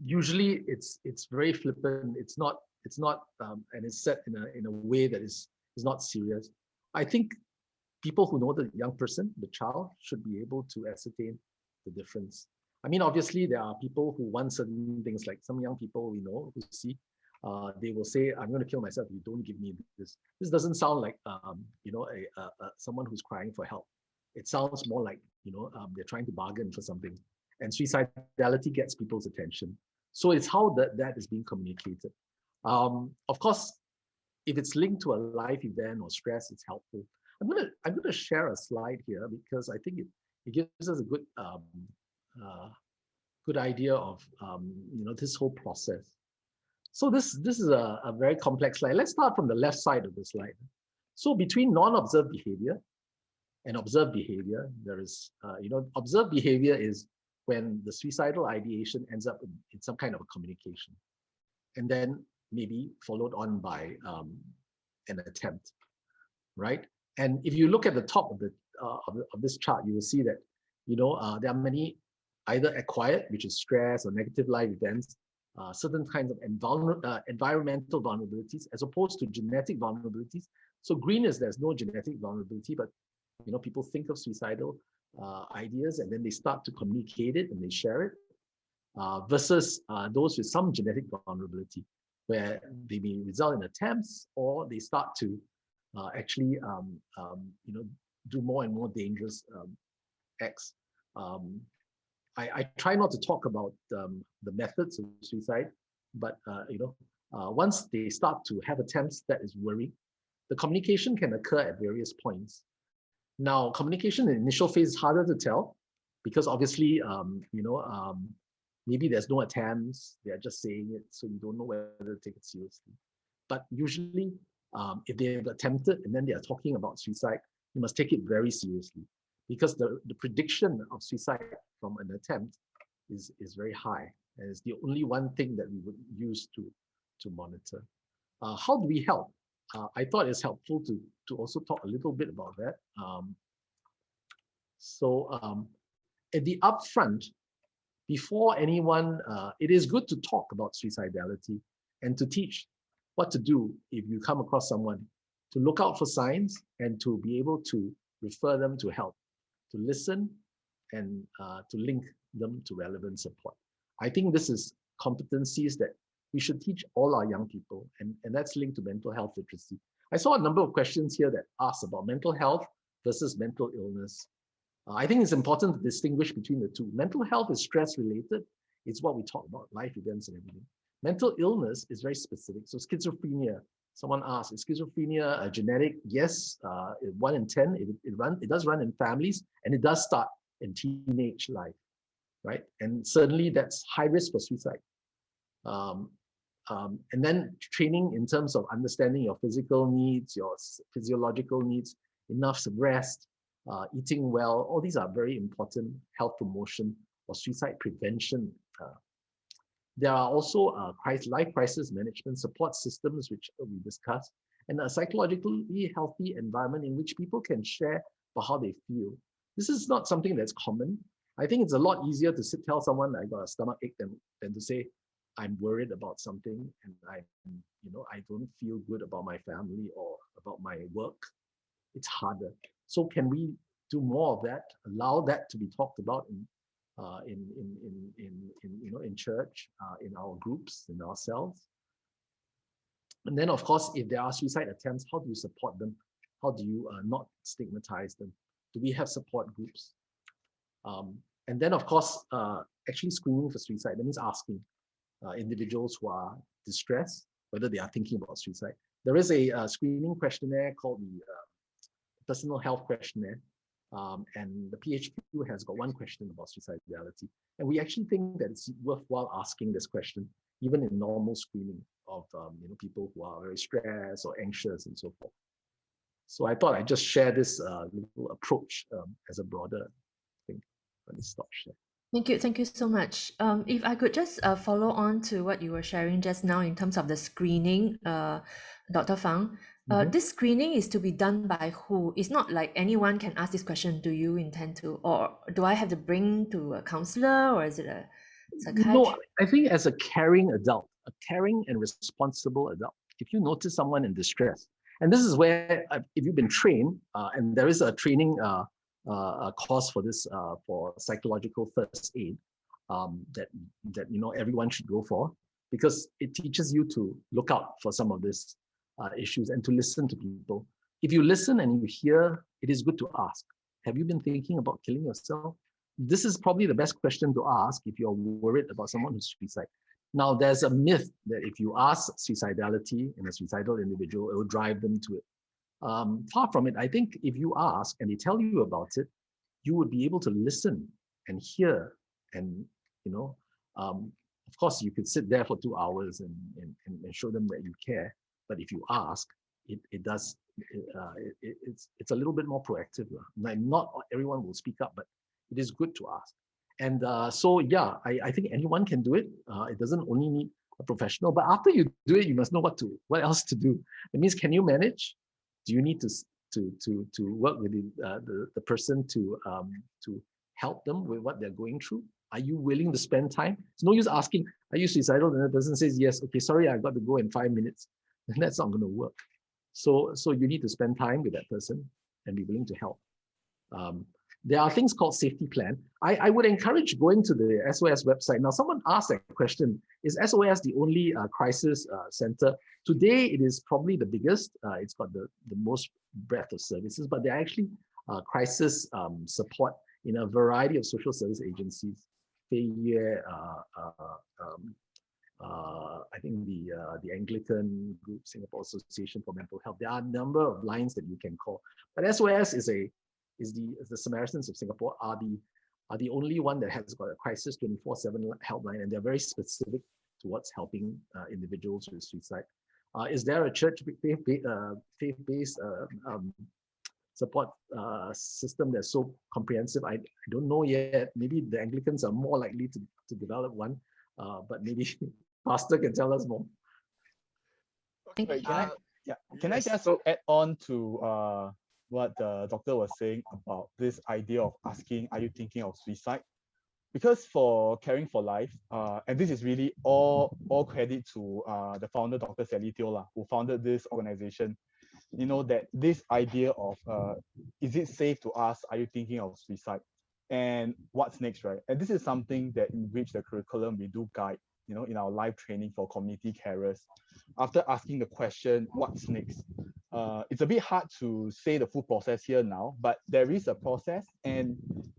usually it's very flippant. It's not and it's set in a way that is not serious. I think people who know the young person, the child, should be able to ascertain the difference. I mean, obviously, there are people who want certain things, like some young people we know who see, they will say, I'm going to kill myself if you don't give me this. This doesn't sound like, someone who's crying for help. It sounds more like, they're trying to bargain for something. And suicidality gets people's attention. So it's how that is being communicated. Of course, if it's linked to a life event or stress, it's helpful. I'm gonna share a slide here because I think it gives us a good idea of this whole process. So this is a very complex slide. Let's start from the left side of the slide. So between non-observed behavior and observed behavior, there is observed behavior is when the suicidal ideation ends up in some kind of a communication, and then maybe followed on by an attempt, right? And if you look at the top of this chart, you will see that there are many either acquired, which is stress or negative life events, certain kinds of environmental vulnerabilities, as opposed to genetic vulnerabilities. So green is there's no genetic vulnerability, but people think of suicidal ideas and then they start to communicate it and they share it, versus those with some genetic vulnerability, where they may result in attempts or they start to actually do more and more dangerous acts. I try not to talk about the methods of suicide, but once they start to have attempts, that is worrying. The communication can occur at various points. Now, communication in the initial phase is harder to tell because obviously, maybe there's no attempts, they're just saying it, so you don't know whether to take it seriously. But usually, if they have attempted and then they are talking about suicide, you must take it very seriously because the prediction of suicide from an attempt is very high. And it's the only one thing that we would use to monitor. How do we help? I thought it's helpful to also talk a little bit about that. At the upfront, before anyone, it is good to talk about suicidality and to teach what to do if you come across someone, to look out for signs and to be able to refer them to help, to listen and to link them to relevant support. I think this is competencies that we should teach all our young people, and that's linked to mental health literacy. I saw a number of questions here that asked about mental health versus mental illness. I think it's important to distinguish between the two. Mental health is stress related. It's what we talk about, life events and everything. Mental illness is very specific. So schizophrenia, someone asked, is schizophrenia a genetic? Yes, 1 in 10, it does run in families, and it does start in teenage life, right? And certainly that's high risk for suicide. And then training in terms of understanding your physical needs, your physiological needs, enough rest, eating well, all these are very important health promotion or suicide prevention. There are also life crisis management support systems, which we discussed, and a psychologically healthy environment in which people can share about how they feel. This is not something that's common. I think it's a lot easier to tell someone I got a stomach ache than to say, I'm worried about something and I don't feel good about my family or about my work. It's harder. So can we do more of that? Allow that to be talked about in church, in our groups, in ourselves. And then, of course, if there are suicide attempts, how do you support them? How do you not stigmatize them? Do we have support groups? And then, of course, actually screening for suicide. That means asking individuals who are distressed whether they are thinking about suicide. There is a screening questionnaire called the Personal Health Questionnaire. And the PHQ has got one question about suicidality. And we actually think that it's worthwhile asking this question, even in normal screening of people who are very stressed or anxious and so forth. So I thought I'd just share this little approach as a broader thing. Let me stop sharing. Thank you so much. If I could just follow on to what you were sharing just now in terms of the screening, Dr. Fung. This screening is to be done by who? It's not like anyone can ask this question, do you intend to, or do I have to bring to a counselor, or is it a psychiatrist? No, I think as a caring adult, a caring and responsible adult, if you notice someone in distress, and this is where, if you've been trained, and there is a training course for this, for psychological first aid, that everyone should go for, because it teaches you to look out for some of these issues and to listen to people. If you listen and you hear, it is good to ask, have you been thinking about killing yourself? This is probably the best question to ask if you're worried about someone who's suicide. Now, there's a myth that if you ask suicidality in a suicidal individual, it will drive them to it. Far from it. I think if you ask and they tell you about it, you would be able to listen and hear, and of course you could sit there for 2 hours and show them that you care. But if you ask, it's a little bit more proactive. Not everyone will speak up, but it is good to ask. And so yeah, I think anyone can do it. It doesn't only need a professional, but after you do it, you must know what else to do. It means, can you manage? Do you need to work with the person to help them with what they're going through? Are you willing to spend time? It's no use asking, are you suicidal? And the person says yes. Okay, sorry, I got to go in 5 minutes. And that's not going to work. So you need to spend time with that person and be willing to help. There are things called safety plan. I would encourage going to the SOS website. Now, someone asked that question, is SOS the only crisis center? Today, it is probably the biggest. It's got the most breadth of services, but there are actually crisis support in a variety of social service agencies. I think the Anglican group, Singapore Association for Mental Health. There are a number of lines that you can call, but SOS is the Samaritans of Singapore are the only one that has got a crisis 24/7 helpline, and they're very specific towards helping individuals with suicide. Is there a church faith-based support system that's so comprehensive? I don't know yet. Maybe the Anglicans are more likely to develop one, but maybe Pastor can tell us more. Sorry, can I just add on to what the doctor was saying about this idea of asking, are you thinking of suicide? Because for Caring for Life, and this is really all credit to the founder, Dr. Slideto, who founded this organization, you know, that this idea of, is it safe to ask, are you thinking of suicide? And what's next, right? And this is something that in which the curriculum we do guide, you know, in our live training for community carers. After asking the question, what's next? It's a bit hard to say the full process here now, but there is a process. And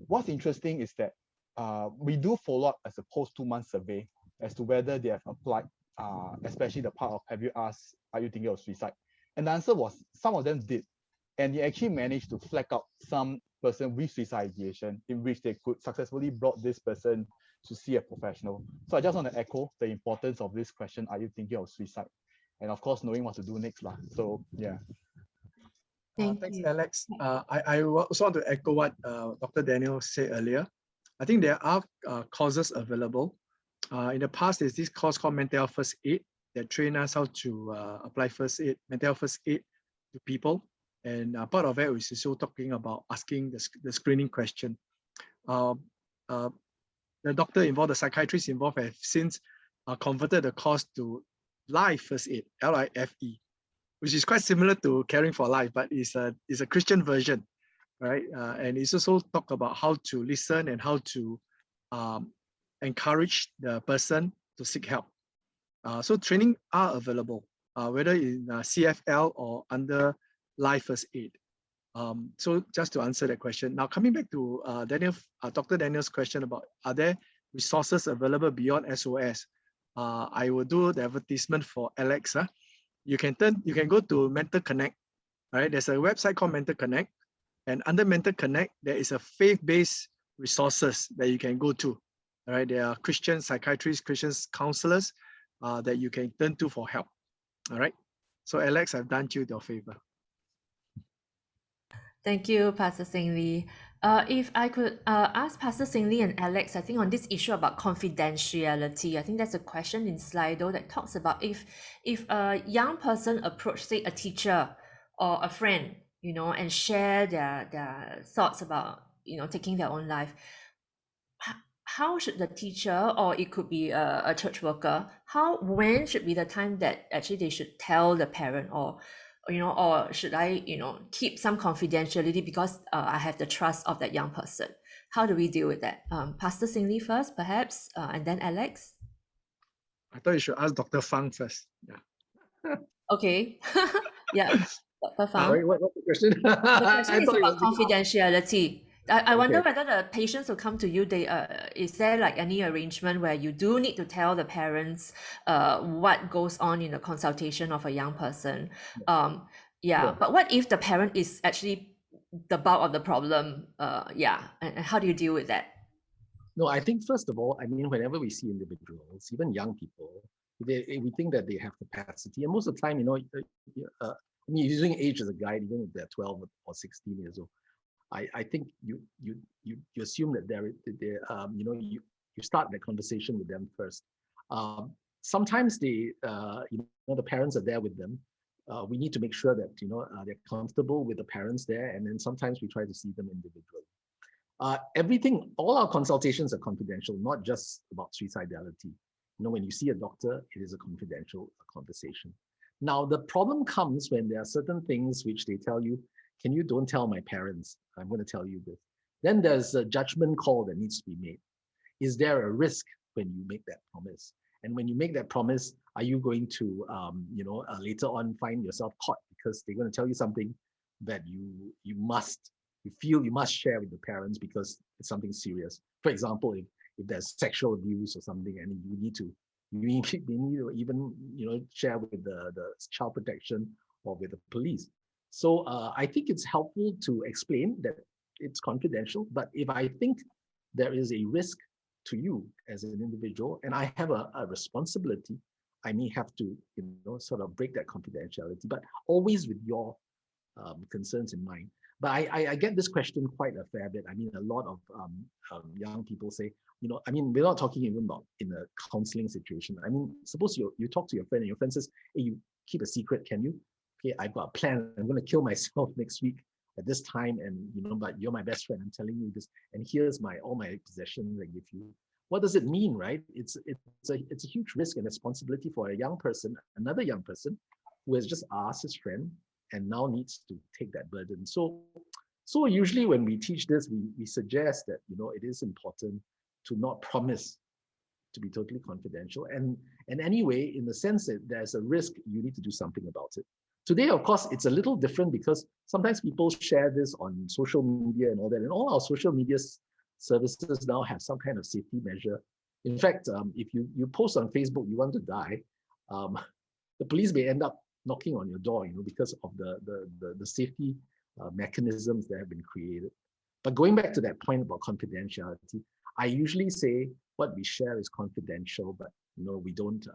what's interesting is that we do follow up as a post 2-month survey as to whether they have applied, especially the part of have you asked, are you thinking of suicide? And the answer was some of them did. And they actually managed to flag out some person with suicide ideation in which they could successfully brought this person to see a professional. So I just want to echo the importance of this question, are you thinking of suicide? And of course, knowing what to do next. So yeah. Thanks, Alex. I also want to echo what Dr. Daniel said earlier. I think there are courses available. In the past, there's this course called Mental Health First Aid that train us how to apply mental health first aid to people. And part of it is also talking about asking the screening question. The doctor involved, the psychiatrist involved have since converted the course to Life First Aid, LIFE, which is quite similar to Caring for Life, but it's a Christian version, right? And it's also talk about how to listen and how to encourage the person to seek help. So training are available, whether in CFL or under Life First Aid. So just to answer that question, now coming back to Dr. Daniel's question about are there resources available beyond SOS? I will do the advertisement for Alex. You can go to Mental Connect. Right, there's a website called Mental Connect, and under Mental Connect there is a faith-based resources that you can go to. All right, there are Christian psychiatrists, Christian counselors that you can turn to for help. All right, so Alex, I've done you your favor. Thank you, Pastor Singh Lee. If I could ask Pastor Singh Lee and Alex, I think on this issue about confidentiality, I think that's a question in Slido that talks about if a young person approach, say, a teacher or a friend, you know, and share their thoughts about, you know, taking their own life, how should the teacher, or it could be a church worker, when should be the time that actually they should tell the parent, or you know, or should I, you know, keep some confidentiality because I have the trust of that young person? How do we deal with that? Pastor Singh Lee first, perhaps, and then Alex. I thought you should ask Dr. Fung first. Yeah. Okay. Yeah, Dr. Fung. Sorry, what's the question? The question is about confidentiality. I wonder whether the patients who come to you, is there like any arrangement where you do need to tell the parents what goes on in the consultation of a young person? Yeah, but what if the parent is actually the bulk of the problem? And how do you deal with that? No, I think first of all, I mean, whenever we see individuals, even young people, we think that they have capacity, and most of the time, you know, I mean, using age as a guide, even if they're 12 or 16 years old, I think you assume that you know, you start the conversation with them first. Sometimes you know, the parents are there with them. We need to make sure that, you know, they're comfortable with the parents there, and then sometimes we try to see them individually. Everything, all our consultations are confidential, not just about suicidality. When you see a doctor, it is a confidential conversation. Now, the problem comes when there are certain things which they tell you, don't tell my parents, I'm going to tell you this. Then there's a judgment call that needs to be made. Is there a risk when you make that promise? And when you make that promise, are you going to, later on find yourself caught because they're going to tell you something that you feel you must share with the parents because it's something serious? For example, if there's sexual abuse or something, and you need to even share with the child protection or with the police. So I think it's helpful to explain that it's confidential, but if I think there is a risk to you as an individual, and I have a responsibility, I may have to, sort of break that confidentiality, but always with your concerns in mind. But I get this question quite a fair bit. I mean, a lot of young people say, we're not talking even about in a counseling situation. I mean, suppose you talk to your friend and your friend says, hey, you keep a secret, can you? Okay, I've got a plan. I'm going to kill myself next week at this time, and but you're my best friend. I'm telling you this, and here's all my possessions I give you. What does it mean, right? It's a huge risk and responsibility for a young person, another young person, who has just asked his friend and now needs to take that burden. So usually when we teach this, we suggest that it is important to not promise to be totally confidential, and anyway, in the sense that there's a risk, you need to do something about it. Today, of course, it's a little different because sometimes people share this on social media and all that, and all our social media services now have some kind of safety measure. In fact, if you post on Facebook you want to die, the police may end up knocking on your door, because of the safety mechanisms that have been created. But going back to that point about confidentiality, I usually say what we share is confidential, but we won't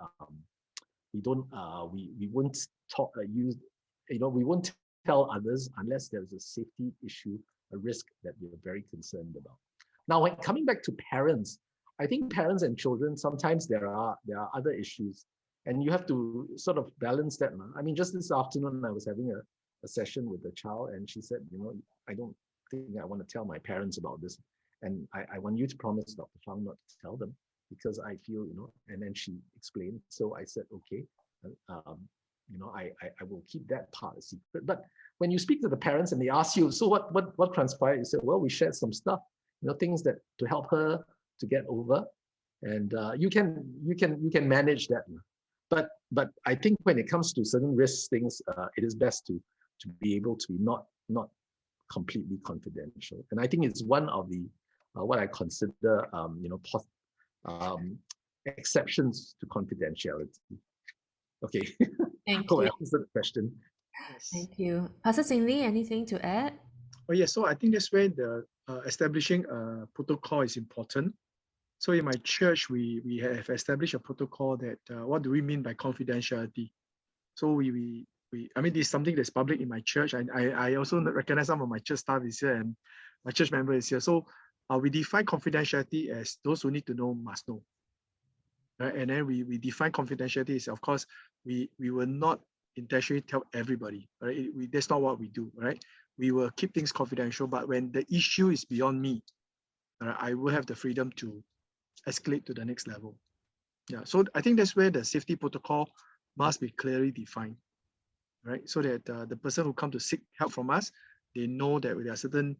we won't tell others unless there's a safety issue, a risk that we're very concerned about. Now, when coming back to parents, I think parents and children, sometimes there are other issues, and you have to sort of balance that. I mean, just this afternoon, I was having a session with a child, and she said, I don't think I want to tell my parents about this, and I want you to promise, Dr. Fung, not to tell them, because I feel, and then she explained. So I said, okay, I will keep that part a secret. But when you speak to the parents and they ask you, so what transpired? You said, well, we shared some stuff, things that to help her to get over, and you can manage that. But I think when it comes to certain risk things, it is best to be able to be not completely confidential. And I think it's one of the what I consider exceptions to confidentiality. Okay. Thank I you. answered the question. Yes. Thank you. Pastor Singh Lee, anything to add? Oh yeah, so I think that's where the establishing a protocol is important. So in my church, we have established a protocol that what do we mean by confidentiality? So we I mean, this is something that's public in my church. I also recognize some of my church staff is here and my church member is here. So we define confidentiality as those who need to know must know. Right? And then we define confidentiality as, of course, we will not intentionally tell everybody. Right? That's not what we do. Right? We will keep things confidential, but when the issue is beyond me, I will have the freedom to escalate to the next level. Yeah, so I think that's where the safety protocol must be clearly defined, right? So that the person who comes to seek help from us, they know that there are certain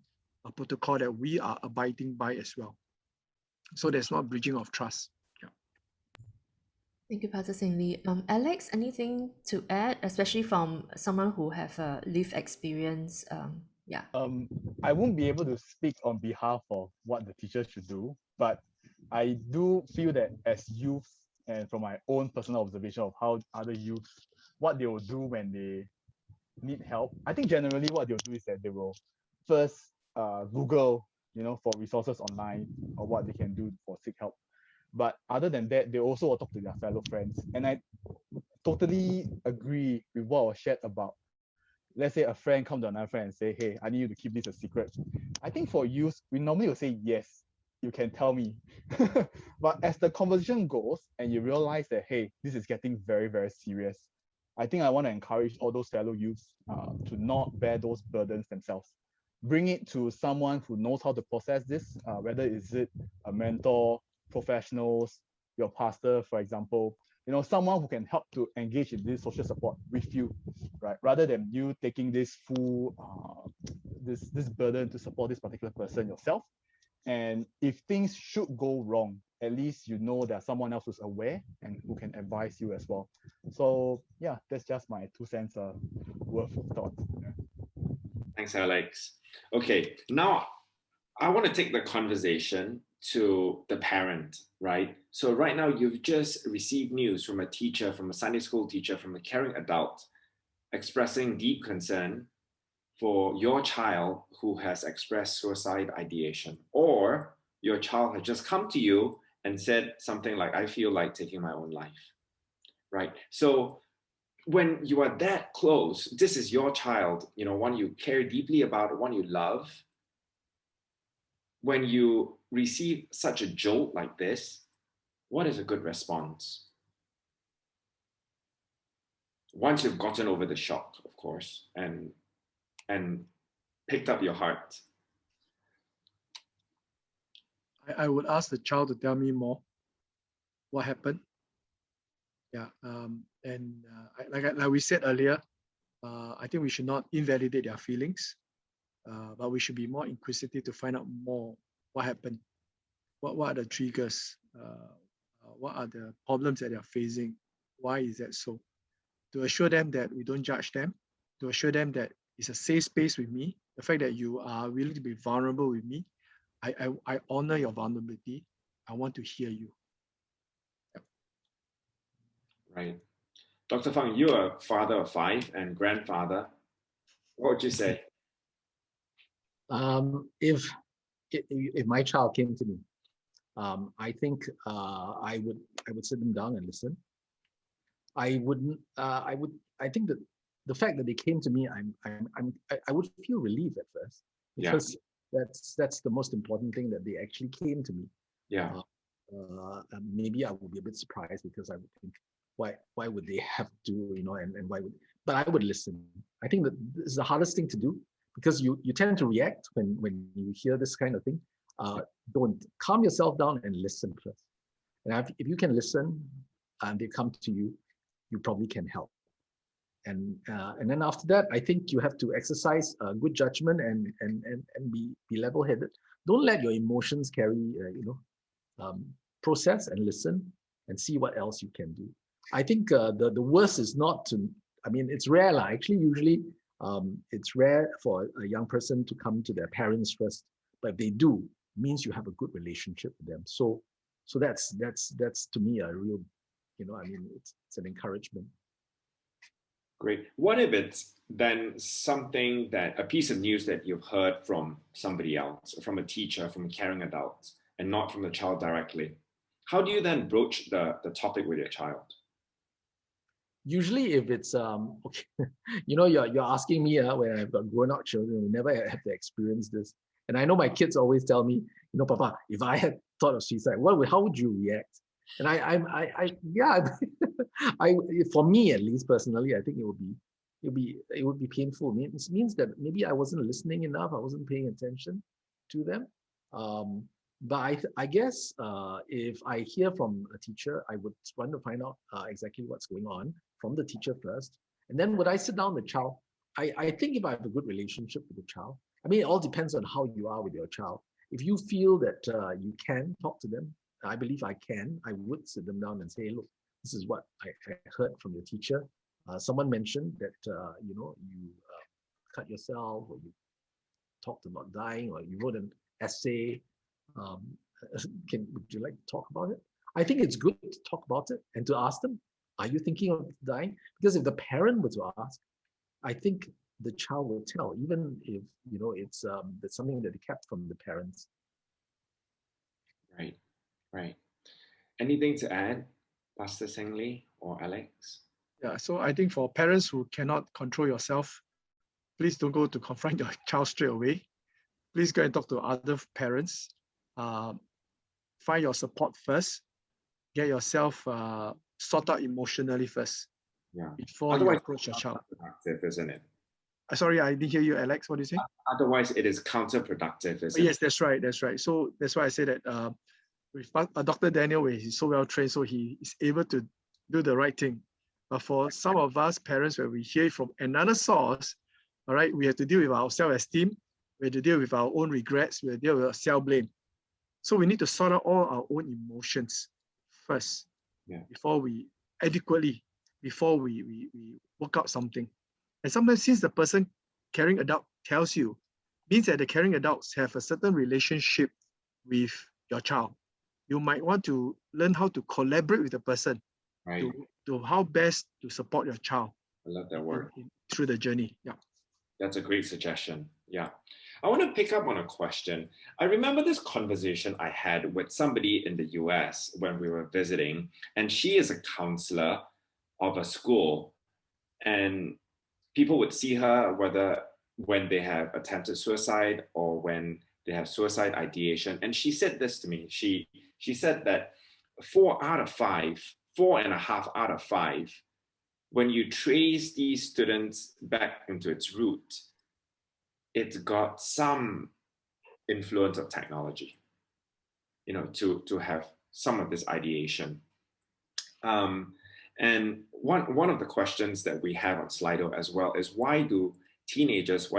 protocol that we are abiding by as well. So there's not breaching of trust. Yeah. Thank you, Pastor Singh Lee. Alex, anything to add, especially from someone who have a lived experience? Yeah. I won't be able to speak on behalf of what the teachers should do, but I do feel that as youth, and from my own personal observation of how other youths, what they will do when they need help, I think generally what they'll do is that they will first Google, for resources online or what they can do for seek help. But other than that, they also will talk to their fellow friends. And I totally agree with what was shared about, let's say a friend come to another friend and say, hey, I need you to keep this a secret. I think for youth, we normally will say, yes, you can tell me. But as the conversation goes and you realize that, hey, this is getting very, very serious, I think I want to encourage all those fellow youths to not bear those burdens themselves. bring it to someone who knows how to process this, whether is it a mentor, professionals, your pastor, for example, someone who can help to engage in this social support with you, right? Rather than you taking this full, this burden to support this particular person yourself. And if things should go wrong, at least there's someone else who's aware and who can advise you as well. So yeah, that's just my 2 cents worth of thoughts. Yeah. Thanks, Alex. Okay, now I want to take the conversation to the parent, right? So right now you've just received news from a teacher, from a Sunday school teacher, from a caring adult, expressing deep concern for your child who has expressed suicide ideation, or your child has just come to you and said something like, I feel like taking my own life, right? So when you are that close, this is your child, one you care deeply about, one you love. When you receive such a jolt like this, what is a good response? Once you've gotten over the shock, of course, and picked up your heart. I would ask the child to tell me more what happened. Yeah, like we said earlier, I think we should not invalidate their feelings, but we should be more inquisitive to find out more what happened, what are the triggers, what are the problems that they're facing, why is that so? To assure them that we don't judge them, to assure them that it's a safe space with me, the fact that you are willing to be vulnerable with me, I honor your vulnerability. I want to hear you. Yep. Right. Dr. Fung, you're a father of 5 and grandfather. What would you say? If my child came to me, I think I would sit them down and listen. I think that the fact that they came to me, I would feel relief at first, because that's the most important thing, that they actually came to me. Yeah. Maybe I would be a bit surprised, because I would think, why would they have to, and why would? But I would listen. I think that this is the hardest thing to do, because you tend to react when you hear this kind of thing. Don't calm yourself down and listen first. And if you can listen, and they come to you, you probably can help. And then after that, I think you have to exercise good judgment and be level-headed. Don't let your emotions carry, process and listen and see what else you can do. I think the worst is not to, it's rare. Actually, usually it's rare for a young person to come to their parents first, but if they do, it means you have a good relationship with them. So that's to me a real, it's an encouragement. Great. What if it's then a piece of news that you've heard from somebody else, from a teacher, from a caring adult, and not from the child directly? How do you then broach the topic with your child? Usually, if it's okay, you're asking me when I've got grown-up children who never have to experience this, and I know my kids always tell me, Papa, if I had thought of suicide, how would you react? And for me at least personally, I think it would be painful. It means that maybe I wasn't listening enough, I wasn't paying attention to them. But I guess if I hear from a teacher, I would want to find out exactly what's going on from the teacher first. And then would I sit down with the child? I think if I have a good relationship with the child, it all depends on how you are with your child. If you feel that you can talk to them, I believe I would sit them down and say, look, this is what I heard from your teacher. Someone mentioned that, you cut yourself, or you talked about dying, or you wrote an essay. Would you like to talk about it? I think it's good to talk about it and to ask them, are you thinking of dying? Because if the parent were to ask, I think the child will tell, even if it's something that they kept from the parents. Right. Anything to add, Pastor Singh Lee or Alex? Yeah, so I think for parents who cannot control yourself, please don't go to confront your child straight away. Please go and talk to other parents. Find your support first. Get yourself sorted out emotionally first. Yeah. Before you approach your child. Productive, isn't it? Sorry, I didn't hear you, Alex. What did you say? Otherwise, it is counterproductive, isn't Yes, it? that's right. That's right. So that's why I say that with Dr. Daniel, where he's so well trained, so he is able to do the right thing. But for some of us parents, where we hear it from another source, all right, we have to deal with our self-esteem, we have to deal with our own regrets, we have to deal with our self-blame. So we need to sort out all our own emotions first, before we work out something. And sometimes, since the person caring adult tells you, means that the caring adults have a certain relationship with your child. You might want to learn how to collaborate with the person, Right. to how best to support your child. I love that word. Through the journey. Yeah. That's a great suggestion. Yeah. I want to pick up on a question. I remember this conversation I had with somebody in the US when we were visiting, and she is a counselor of a school, and people would see her whether when they have attempted suicide or when they have suicide ideation. And she said this to me. She said that 4.5 out of 5, when you trace these students back into its root, it's got some influence of technology, to have some of this ideation. And one of the questions that we have on Slido as well is, why do teenagers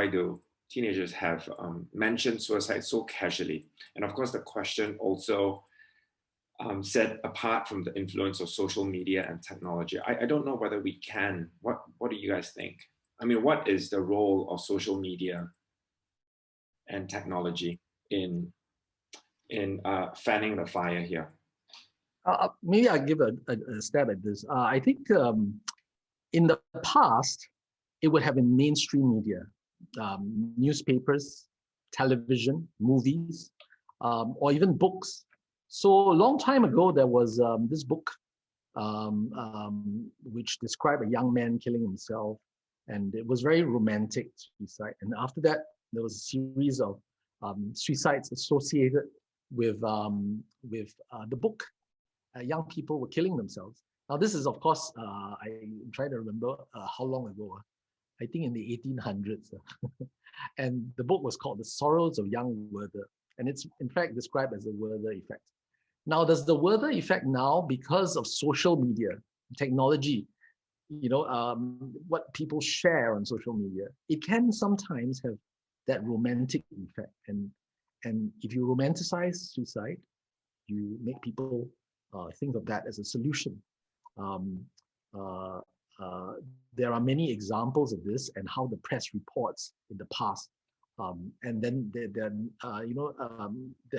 have mentioned suicide so casually? And of course, the question also said, apart from the influence of social media and technology, I don't know whether we can. What do you guys think? I mean, what is the role of social media and technology in fanning the fire here? Maybe I'll give a stab at this. I think in the past, it would have been mainstream media, newspapers, television, movies, or even books. So a long time ago, there was this book which described a young man killing himself, and it was very romantic suicide. And after that, there was a series of suicides associated with the book. Young people were killing themselves. Now, this is, of course, I'm trying to remember how long ago. I think in the 1800s. And the book was called The Sorrows of Young Werther. And it's, in fact, described as the Werther effect. Now, does the Werther effect now, because of social media, technology, what people share on social media, it can sometimes have that romantic effect. And if you romanticize suicide, you make people think of that as a solution. There are many examples of this and how the press reports in the past. And then there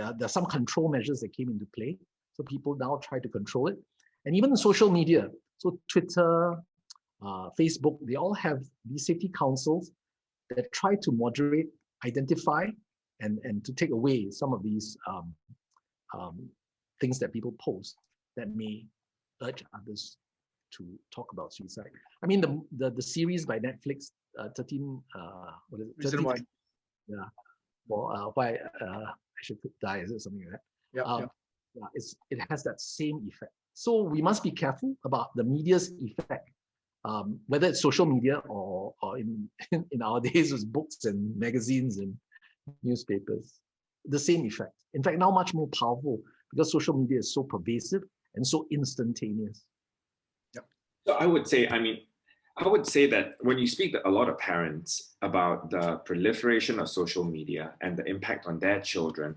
are some control measures that came into play. So people now try to control it. And even social media, so Twitter, Facebook, they all have these safety councils that try to moderate, identify, and to take away some of these things that people post that may urge others to talk about suicide. I mean, the series by Netflix, 13, what is it? Reason Why. Yeah. Well, why I should die, is it something like that? Yeah. Yeah, it has that same effect. So we must be careful about the media's effect, whether it's social media or in our days with books and magazines and newspapers. The same effect. In fact, now much more powerful because social media is so pervasive and so instantaneous. Yep. So I would say that when you speak to a lot of parents about the proliferation of social media and the impact on their children,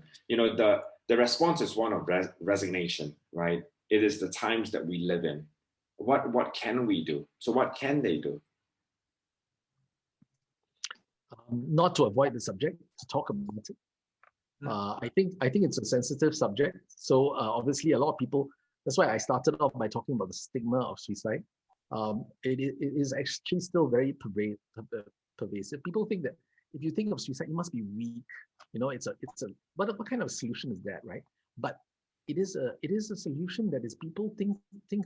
the response is one of resignation, right? It is the times that we live in. What can we do? So what can they do? Not to avoid the subject, to talk about it. I think it's a sensitive subject. So obviously a lot of people, that's why I started off by talking about the stigma of suicide. It is actually still very pervasive. People think that if you think of suicide, you must be weak. What kind of solution is that, right? But it is a solution that is people think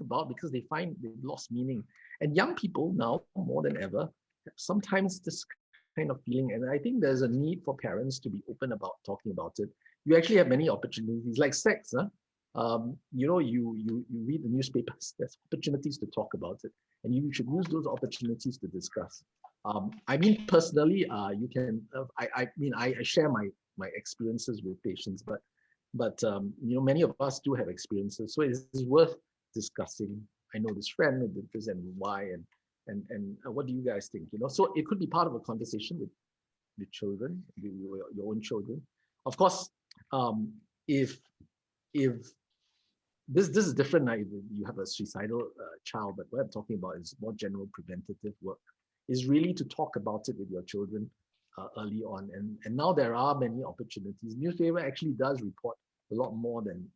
about because they find they've lost meaning. And young people now more than ever have sometimes this kind of feeling, and I think there's a need for parents to be open about talking about it. You actually have many opportunities, like sex. You read the newspapers. There's opportunities to talk about it, and you should use those opportunities to discuss. I mean, personally, you can. I share my experiences with patients, but many of us do have experiences, so it's worth discussing. I know this friend who did this and why, and what do you guys think? So it could be part of a conversation with children, your own children. Of course, if this is different, now you have a suicidal child, but what I'm talking about is more general preventative work, is really to talk about it with your children early on. And now there are many opportunities. Newspaper actually does report a lot more than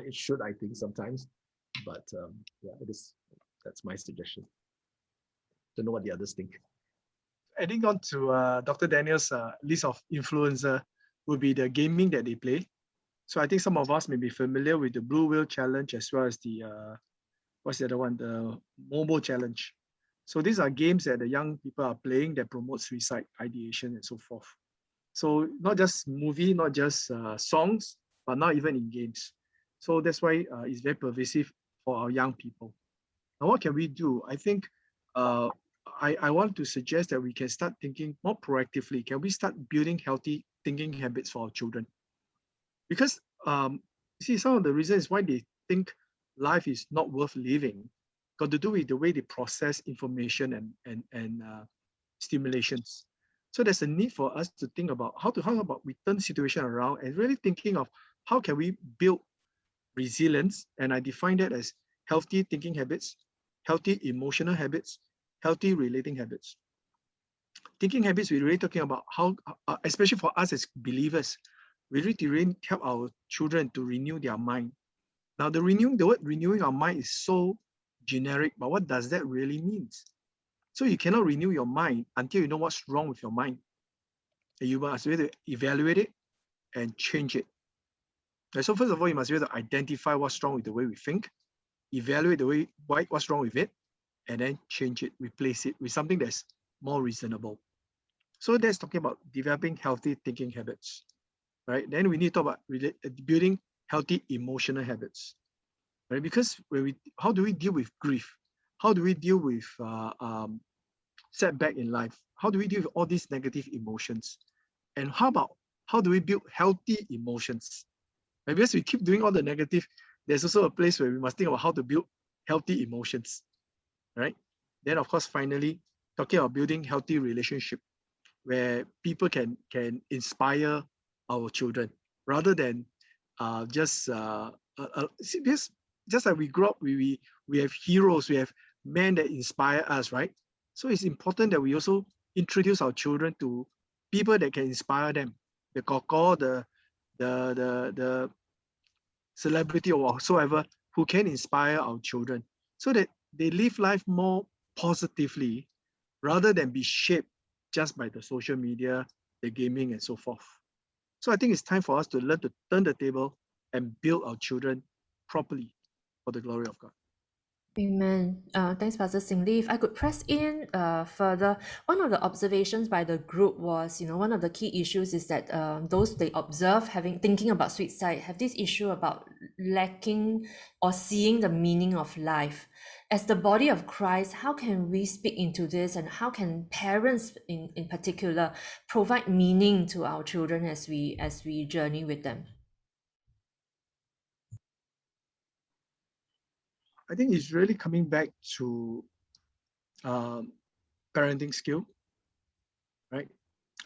it should, I think, sometimes. But yeah, that's my suggestion. Don't know what the others think. Adding on to Dr. Daniel's list of influencer would be the gaming that they play. So I think some of us may be familiar with the Blue Whale Challenge as well as the, what's the other one? The Mobile Challenge. So these are games that the young people are playing that promote suicide, ideation, and so forth. So not just movie, not just songs, but not even in games. So that's why it's very pervasive for our young people. Now, what can we do? I think I want to suggest that we can start thinking more proactively. Can we start building healthy thinking habits for our children? Because see, some of the reasons why they think life is not worth living got to do with the way they process information and stimulations. So there's a need for us to think about how about we turn the situation around and really thinking of how can we build resilience. And I define that as healthy thinking habits, healthy emotional habits, healthy relating habits. Thinking habits, we're really talking about how, especially for us as believers, we need to really help our children to renew their mind. Now, the word renewing our mind is so generic, but what does that really mean? So you cannot renew your mind until you know what's wrong with your mind. And you must be able to evaluate it and change it. And so first of all, you must be able to identify what's wrong with the way we think, evaluate what's wrong with it, and then change it, replace it with something that's more reasonable. So that's talking about developing healthy thinking habits, right? Then we need to talk about building healthy emotional habits, right? Because how do we deal with grief? How do we deal with setback in life? How do we deal with all these negative emotions? And how do we build healthy emotions? Right? Because we keep doing all the negative, there's also a place where we must think about how to build healthy emotions, right? Then of course, finally, talking about building healthy relationship where people can inspire our children rather than just like we grew up, we have heroes, we have men that inspire us, right? So it's important that we also introduce our children to people that can inspire them, the koko, the celebrity or whatsoever who can inspire our children so that they live life more positively rather than be shaped just by the social media, the gaming, and so forth. So I think it's time for us to learn to turn the table and build our children properly for the glory of God. Amen. Thanks, Pastor Singh Lee. If I could press in further, one of the observations by the group was, one of the key issues is that those they observe thinking about suicide have this issue about lacking or seeing the meaning of life. As the body of Christ, how can we speak into this, and how can parents in particular provide meaning to our children as we journey with them? I think it's really coming back to parenting skill, right?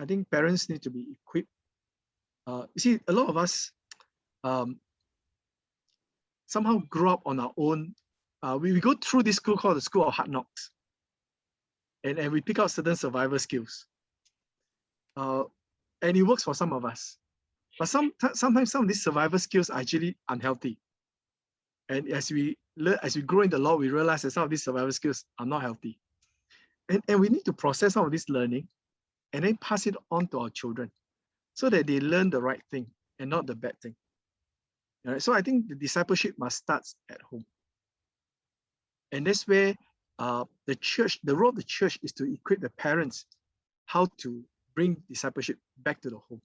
I think parents need to be equipped. You see, a lot of us somehow grew up on our own. We go through this school called the School of Hard Knocks, and we pick out certain survival skills. And it works for some of us. But sometimes some of these survival skills are actually unhealthy. And as we grow in the law, we realize that some of these survival skills are not healthy. And we need to process some of this learning and then pass it on to our children so that they learn the right thing and not the bad thing. All right? So I think the discipleship must start at home. And that's where the role of the church is to equip the parents how to bring discipleship back to the home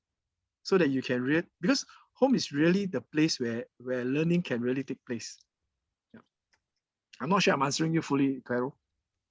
so that you can because home is really the place where learning can really take place. Yeah. I'm not sure I'm answering you fully, Carol.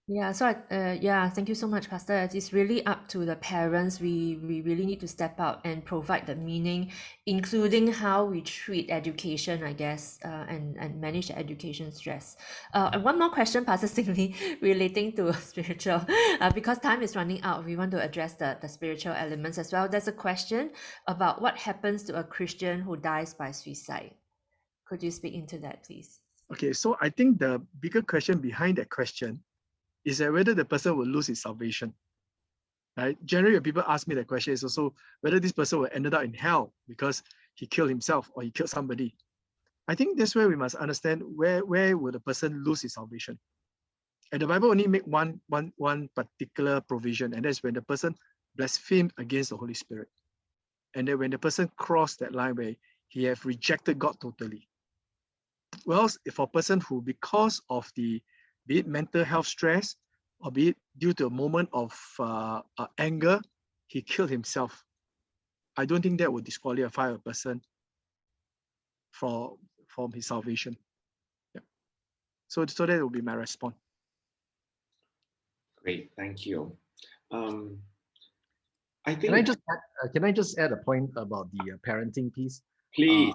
Yeah, so yeah, thank you so much, Pastor. It's really up to the parents. We really need to step out and provide the meaning, including how we treat education, I guess, and manage the education stress. And one more question, Pastor Singh Lee, relating to spiritual, because time is running out. We want to address the spiritual elements as well. There's a question about what happens to a Christian who dies by suicide. Could you speak into that, please? Okay, so I think the bigger question behind that question is that whether the person will lose his salvation. Right? Generally, when people ask me that question, is also whether this person will end up in hell because he killed himself or he killed somebody. I think that's where we must understand where will the person lose his salvation. And the Bible only make one particular provision, and that's when the person blasphemed against the Holy Spirit. And then when the person crossed that line where he have rejected God totally. Well, for a person who, because of be it mental health stress, or be it due to a moment of anger, he killed himself, I don't think that would disqualify a person from his salvation. Yeah. So that will be my response. Great, thank you. I think. Can I just add a point about the parenting piece? Please.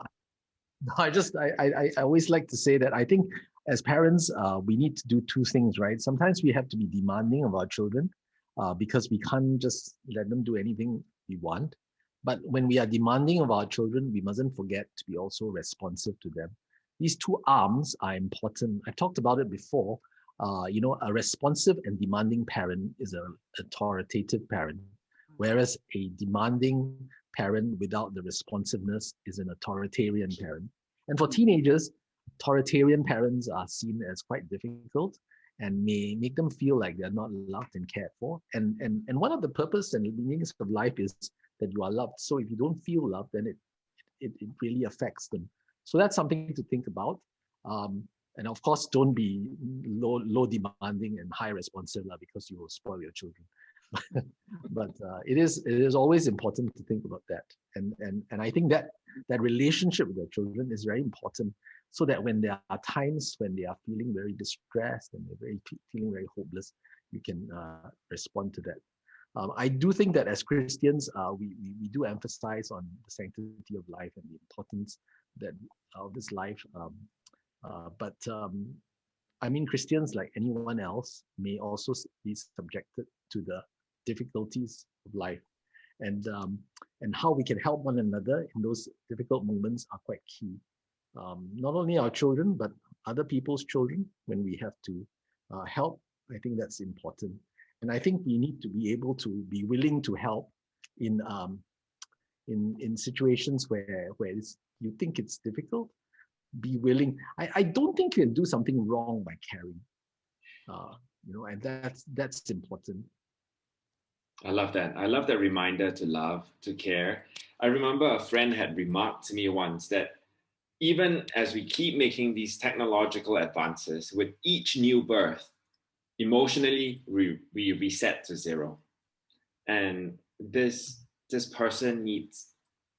I always like to say that I think as parents, we need to do two things, right? Sometimes we have to be demanding of our children because we can't just let them do anything we want. But when we are demanding of our children, we mustn't forget to be also responsive to them. These two arms are important. I talked about it before. A responsive and demanding parent is an authoritative parent, whereas a demanding parent without the responsiveness is an authoritarian parent. And for teenagers, authoritarian parents are seen as quite difficult and may make them feel like they're not loved and cared for. And one of the purpose and meanings of life is that you are loved. So if you don't feel loved, then it really affects them. So that's something to think about. And of course, don't be low demanding and high responsive because you will spoil your children. But it is always important to think about that. And I think that relationship with their children is very important, so that when there are times when they are feeling very distressed and they're feeling very hopeless, you can respond to that. I do think that as Christians, we do emphasize on the sanctity of life and the importance of this life. But I mean, Christians, like anyone else, may also be subjected to the difficulties of life, and how we can help one another in those difficult moments are quite key. Not only our children, but other people's children, when we have to help, I think that's important. And I think we need to be able to be willing to help in situations where you think it's difficult. Be willing. I don't think you can do something wrong by caring. And that's important. I love that. I love that reminder to love, to care. I remember a friend had remarked to me once that even as we keep making these technological advances, with each new birth, emotionally we reset to zero. And this person needs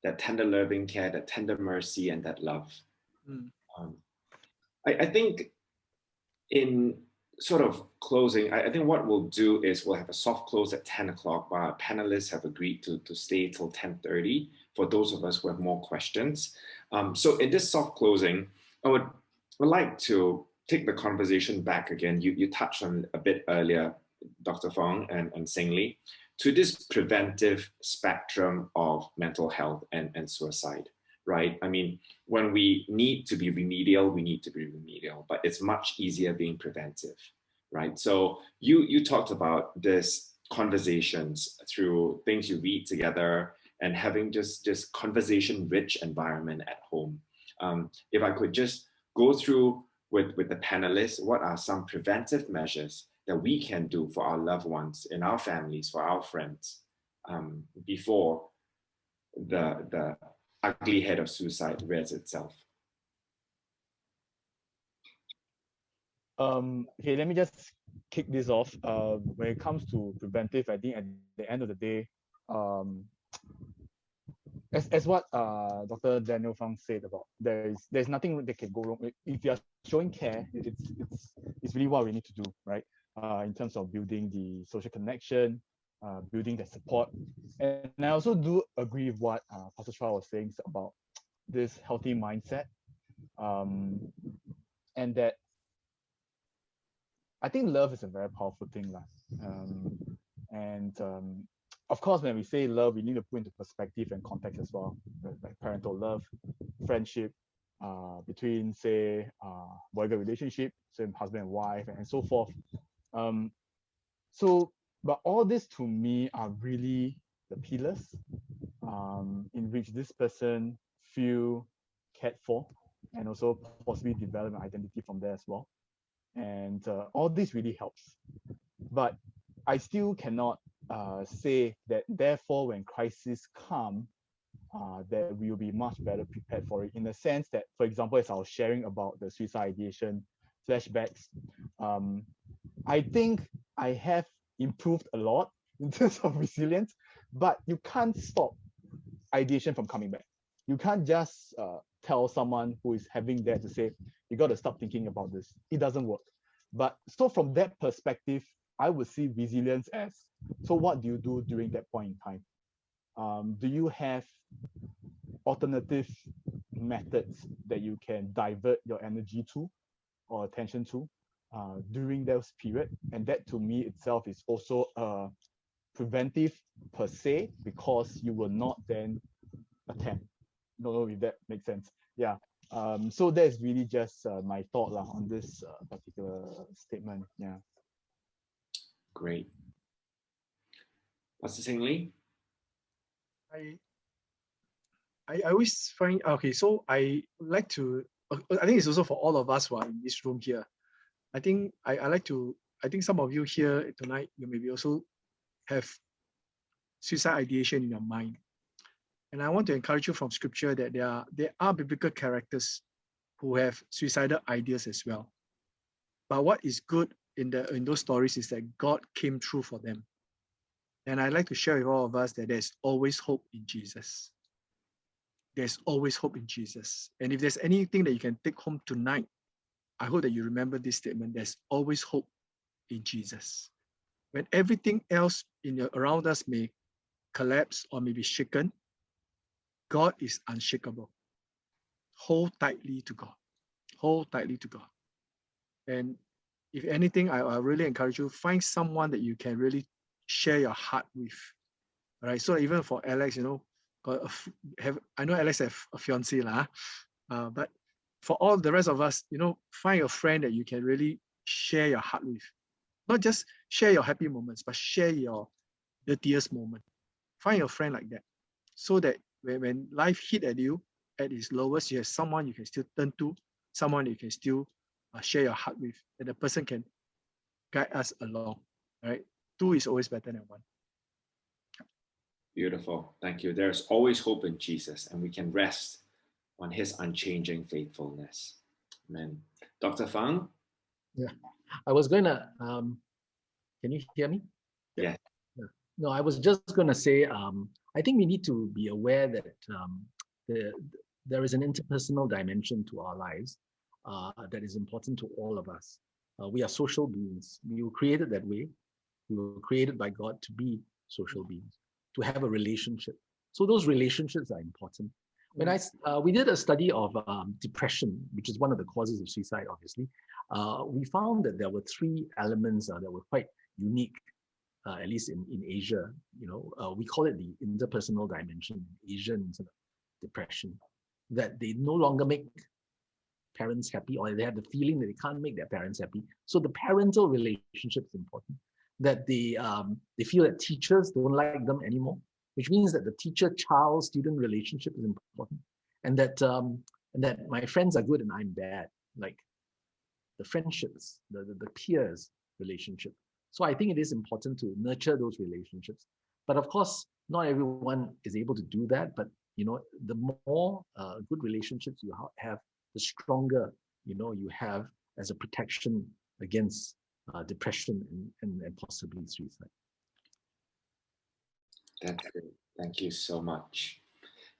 that tender loving care, that tender mercy, and that love. I think in sort of closing, I think what we'll do is we'll have a soft close at 10 o'clock, while our panelists have agreed to stay till 10:30 for those of us who have more questions. So in this soft closing, I would like to take the conversation back again. You touched on a bit earlier, Dr. Fung and Singh Lee, to this preventive spectrum of mental health and suicide. Right? I mean, when we need to be remedial, we need to be remedial, but it's much easier being preventive, right? So you talked about this conversations through things you read together and having just conversation-rich environment at home. If I could just go through with the panelists, what are some preventive measures that we can do for our loved ones, in our families, for our friends, before the ugly head of suicide rears itself? Okay, let me just kick this off. When it comes to preventive, I think at the end of the day, as what Dr. Daniel Fung said about, there's nothing that can go wrong. If you are showing care, it's really what we need to do, right? in terms of building the social connection, building the support. And I also do agree with what Pastor Chua was saying about this healthy mindset, and that I think love is a very powerful thing. And of course, when we say love, we need to put into perspective and context as well, like parental love, friendship, between, say, boy-girl relationship, same husband and wife, and so forth. But all this to me are really the pillars in which this person feel cared for, and also possibly develop an identity from there as well. And all this really helps. But I still cannot say that therefore when crises come, that we will be much better prepared for it, in the sense that, for example, as I was sharing about the suicide ideation flashbacks, I think I have improved a lot in terms of resilience, but you can't stop ideation from coming back. You can't just tell someone who is having that to say, you got to stop thinking about this. It doesn't work. But so from that perspective, I would see resilience as, so what do you do during that point in time? Do you have alternative methods that you can divert your energy to or attention to during those period? And that to me itself is also preventive per se, because you will not then attempt. Don't know if that makes sense. Yeah. So that's really just my thought on this particular statement. Yeah. Great. Pastor Singh Lee? I always find, okay, so I like to, I think it's also for all of us who are in this room here. I think I think some of you here tonight, you maybe also have suicide ideation in your mind. And I want to encourage you from scripture that there are biblical characters who have suicidal ideas as well. But what is good in those stories is that God came through for them. And I'd like to share with all of us that there's always hope in Jesus. There's always hope in Jesus. And if there's anything that you can take home tonight, I hope that you remember this statement. There's always hope in Jesus. When everything else around us may collapse or may be shaken, God is unshakable. Hold tightly to God. Hold tightly to God. And if anything, I really encourage you, find someone that you can really share your heart with. All right. So even for Alex, I know Alex have a fiance, but for all the rest of us, find a friend that you can really share your heart with. Not just share your happy moments, but share your dirtiest moment. Find a friend like that, so that when life hit at you at its lowest, you have someone you can still turn to, someone you can still share your heart with, and the person can guide us along. Right? Two is always better than one. Beautiful. Thank you. There's always hope in Jesus, and we can rest on his unchanging faithfulness. Amen. Dr. Fung? Yeah, I was going to, can you hear me? Yeah. No, I was just going to say, I think we need to be aware that there is an interpersonal dimension to our lives that is important to all of us. We are social beings. We were created that way. We were created by God to be social beings, to have a relationship. So those relationships are important. When we did a study of depression, which is one of the causes of suicide, obviously, we found that there were three elements that were quite unique, at least in Asia. We call it the interpersonal dimension, Asian depression, that they no longer make parents happy, or they have the feeling that they can't make their parents happy. So the parental relationship is important. That they feel that teachers don't like them anymore, which means that the teacher-child-student relationship is important, and that my friends are good and I'm bad, like the friendships, the peers relationship. So I think it is important to nurture those relationships. But of course, not everyone is able to do that. But the more good relationships you have, the stronger you have as a protection against depression and possibly suicide. That's great. Thank you so much.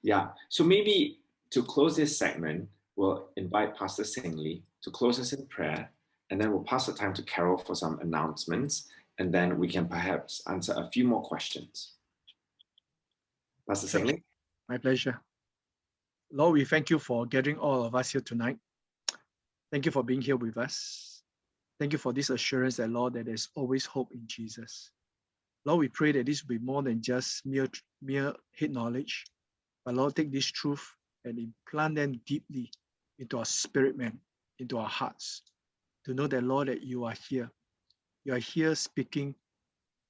Yeah. So maybe to close this segment, we'll invite Pastor Singh Lee to close us in prayer and then we'll pass the time to Carol for some announcements, and then we can perhaps answer a few more questions. Pastor Singh Lee? My pleasure. Lord, we thank you for gathering all of us here tonight. Thank you for being here with us. Thank you for this assurance that, Lord, that there's always hope in Jesus. Lord, we pray that this will be more than just mere head knowledge, but Lord, take this truth and implant them deeply into our spirit, man, into our hearts, to know that, Lord, that you are here. You are here speaking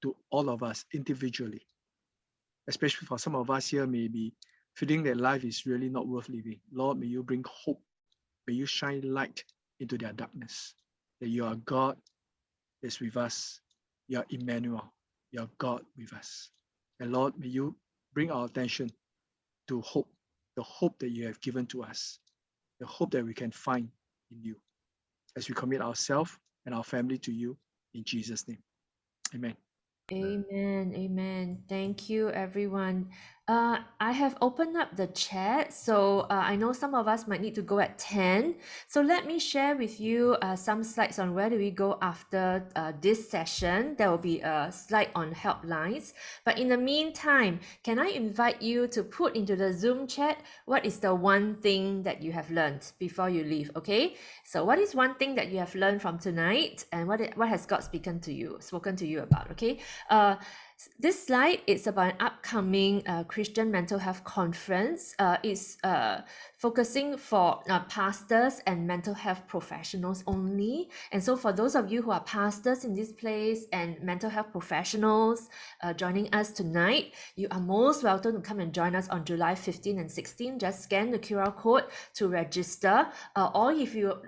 to all of us individually, especially for some of us here may be feeling that life is really not worth living. Lord, may you bring hope. May you shine light into their darkness, that you are God that's with us. You are Emmanuel. You are God with us. And Lord, may you bring our attention to hope, the hope that you have given to us, the hope that we can find in you as we commit ourselves and our family to you in Jesus' name. Amen. Amen. Amen. Thank you, everyone. I have opened up the chat, so I know some of us might need to go at 10. So let me share with you some slides on where do we go after this session. There will be a slide on helplines. But in the meantime, can I invite you to put into the Zoom chat what is the one thing that you have learned before you leave, okay? So what is one thing that you have learned from tonight, and what has God spoken to you about, okay? This slide is about an upcoming Christian mental health conference. It's focusing for pastors and mental health professionals only. And so for those of you who are pastors in this place and mental health professionals joining us tonight, you are most welcome to come and join us on July 15 and 16. Just scan the QR code to register. Or if you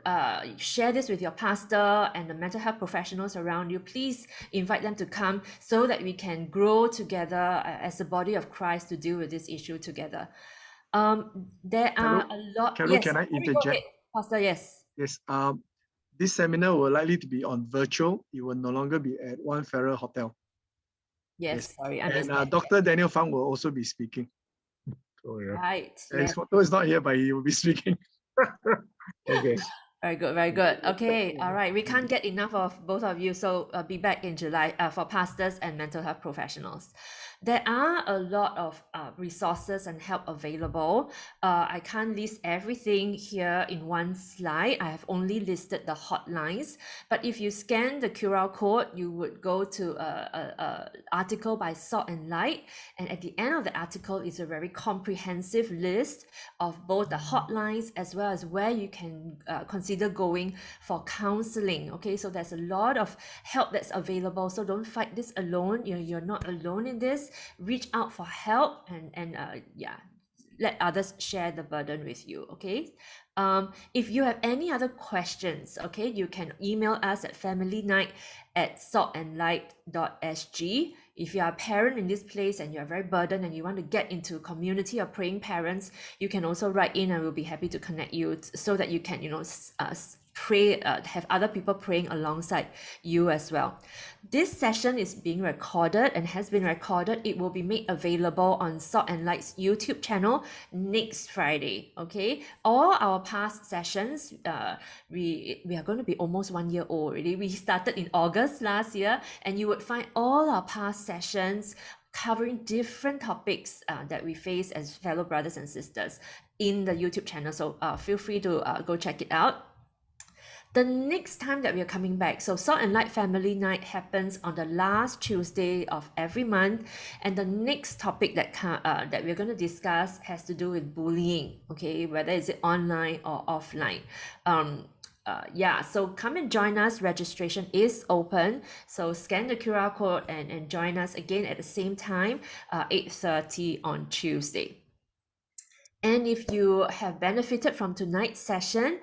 share this with your pastor and the mental health professionals around you, please invite them to come so that we can grow together as a body of Christ to deal with this issue together. There are a lot. Carol, Yes, can I go interject? ahead, Pastor. Yes. Yes. This seminar will likely to be on virtual. It will no longer be at One Farrer Hotel. Yes. Sorry, I missed And that. Dr. Daniel Fung will also be speaking. So, yeah. Right. Yes. Yes. He's not here, but he will be speaking. Okay. Very good, very good. Okay, all right. We can't get enough of both of you, so be back in July for pastors and mental health professionals. There are a lot of resources and help available. I can't list everything here in one slide. I have only listed the hotlines. But if you scan the QR code, you would go to an article by Salt&Light. And at the end of the article is a very comprehensive list of both the hotlines as well as where you can consider going for counseling. Okay, so there's a lot of help that's available. So don't fight this alone. You're not alone in this. Reach out for help and let others share the burden with you. Okay. If you have any other questions, okay, you can email us at familynight@saltandlight.sg. If you are a parent in this place and you are very burdened and you want to get into a community of praying parents, you can also write in and we'll be happy to connect you so that you can, pray, have other people praying alongside you as well. This session is being recorded and has been recorded. It will be made available on Salt&Light's YouTube channel next Friday. Okay, all our past sessions, we are going to be almost 1 year old already. We started in August last year, and you would find all our past sessions covering different topics that we face as fellow brothers and sisters in the YouTube channel. So feel free to go check it out. The next time that we are coming back, so Salt&Light Family Night happens on the last Tuesday of every month, and the next topic that we're going to discuss has to do with bullying. Okay, whether is it online or offline. So come and join us. Registration is open, so scan the QR code and join us again at the same time, 8:30 on Tuesday. And if you have benefited from tonight's session,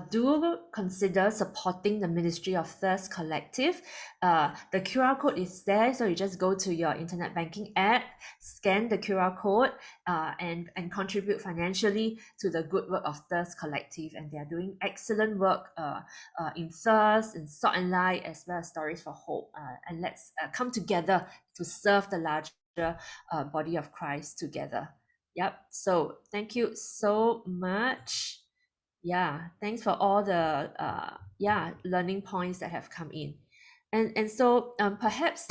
do consider supporting the Ministry of Thirst Collective. The QR code is there, so you just go to your internet banking app, scan the QR code, and contribute financially to the good work of Thirst Collective. And they are doing excellent work in Thirst, in Salt&Light, as well as Stories for Hope. And let's come together to serve the larger body of Christ together. Yep. So thank you so much. Yeah, thanks for all the learning points that have come in. And so perhaps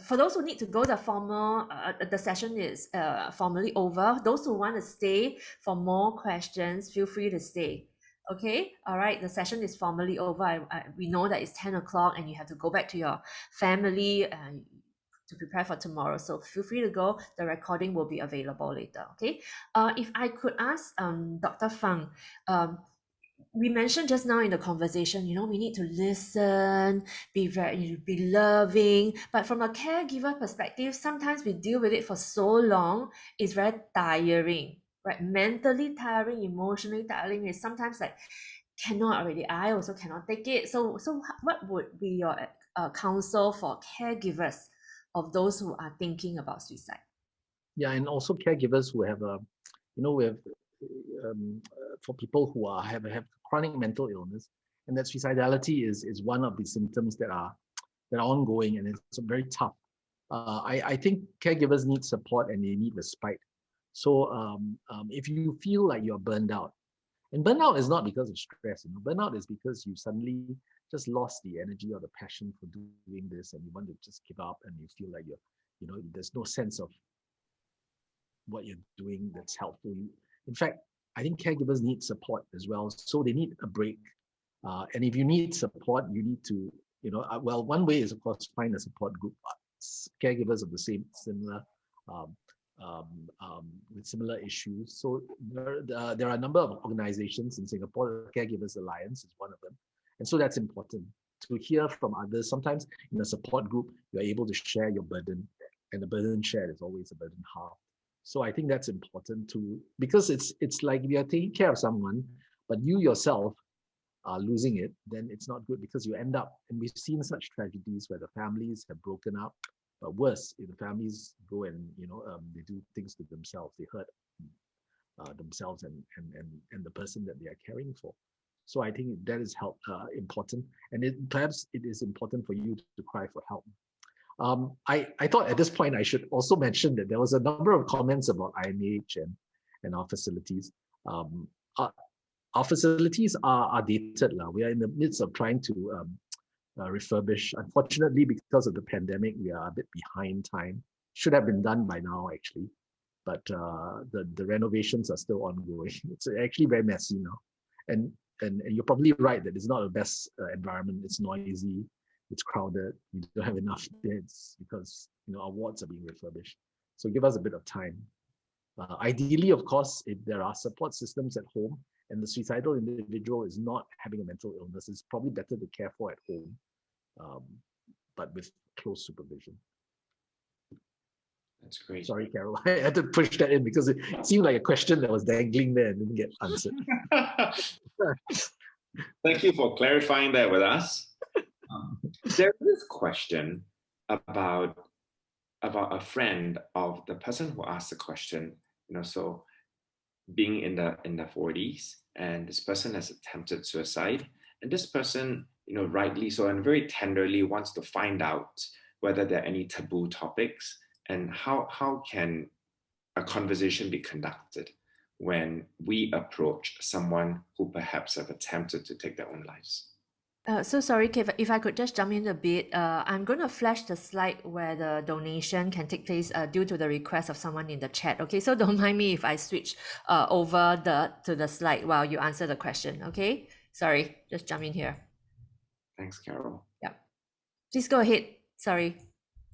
for those who need to go, the session is formally over. Those who want to stay for more questions, feel free to stay. Okay, all right, the session is formally over. We know that it's 10 o'clock and you have to go back to your family to prepare for tomorrow. So feel free to go. The recording will be available later. Okay. If I could ask Dr. Fung, we mentioned just now in the conversation, we need to listen, be loving. But from a caregiver perspective, sometimes we deal with it for so long, it's very tiring, right? Mentally tiring, emotionally tiring. It's sometimes like cannot already. I also cannot take it. So what would be your counsel for caregivers of those who are thinking about suicide? Yeah, and also caregivers who have we have for people who have chronic mental illness, and that suicidality is one of the symptoms that are ongoing, and it's very tough. I think caregivers need support and they need respite. So if you feel like you're burned out, and burnout is not because of stress, burnout is because you suddenly just lost the energy or the passion for doing this, and you want to just give up, and you feel like there's no sense of what you're doing that's helpful. In fact, I think caregivers need support as well. So they need a break. And if you need support, you need to, one way is, of course, find a support group, caregivers of the similar with similar issues. So there are a number of organizations in Singapore. Caregivers Alliance is one of them. And so that's important to hear from others. Sometimes in a support group, you're able to share your burden, and the burden shared is always a burden halved. So I think that's important too, because it's like if you're taking care of someone, but you yourself are losing it, then it's not good, because you end up, and we've seen such tragedies where the families have broken up, but worse, if the families go and they do things to themselves, they hurt themselves and the person that they are caring for. So I think that is important, and perhaps it is important for you to cry for help. I thought at this point I should also mention that there was a number of comments about IMH and our facilities. Our facilities are dated. We are in the midst of trying to refurbish. Unfortunately, because of the pandemic, we are a bit behind time. Should have been done by now, actually. But the renovations are still ongoing. It's actually very messy now. And you're probably right that it's not the best environment. It's noisy. It's crowded. We don't have enough beds because our wards are being refurbished. So give us a bit of time. Ideally, of course, if there are support systems at home and the suicidal individual is not having a mental illness, it's probably better to care for at home, but with close supervision. That's great. Sorry, Carol, I had to push that in because it seemed like a question that was dangling there and didn't get answered. Thank you for clarifying that with us. There is this question about a friend of the person who asked the question. So being in the 40s, and this person has attempted suicide, and this person, rightly so and very tenderly wants to find out whether there are any taboo topics and how can a conversation be conducted when we approach someone who perhaps have attempted to take their own lives. So sorry, Kev, if I could just jump in a bit. I'm going to flash the slide where the donation can take place due to the request of someone in the chat. Okay, so don't mind me if I switch over to the slide while you answer the question. Okay, sorry, just jump in here. Thanks, Carol. Yeah, please go ahead. Sorry.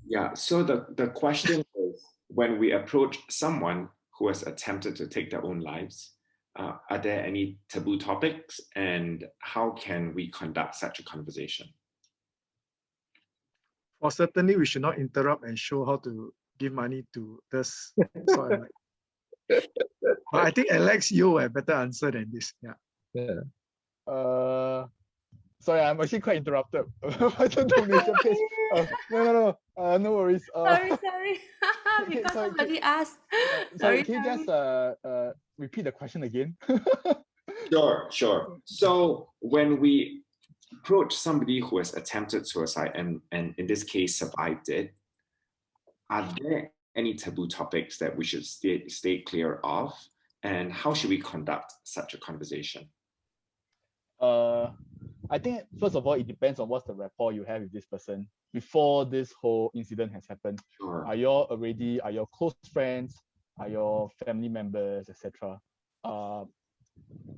Yeah, so the question is, when we approach someone who has attempted to take their own lives, are there any taboo topics, and how can we conduct such a conversation? Well, certainly we should not interrupt and show how to give money to this. So but I think Alex, you have better answer than this. Yeah. Sorry, I'm actually quite interrupted by the donation page. No worries. Sorry. Because somebody asked. Sorry, can you just repeat the question again? Sure. So when we approach somebody who has attempted suicide and in this case survived it, are there any taboo topics that we should stay clear of? And how should we conduct such a conversation? I think first of all, it depends on what's the rapport you have with this person before this whole incident has happened. Sure. Are your close friends? Are your family members, etc.?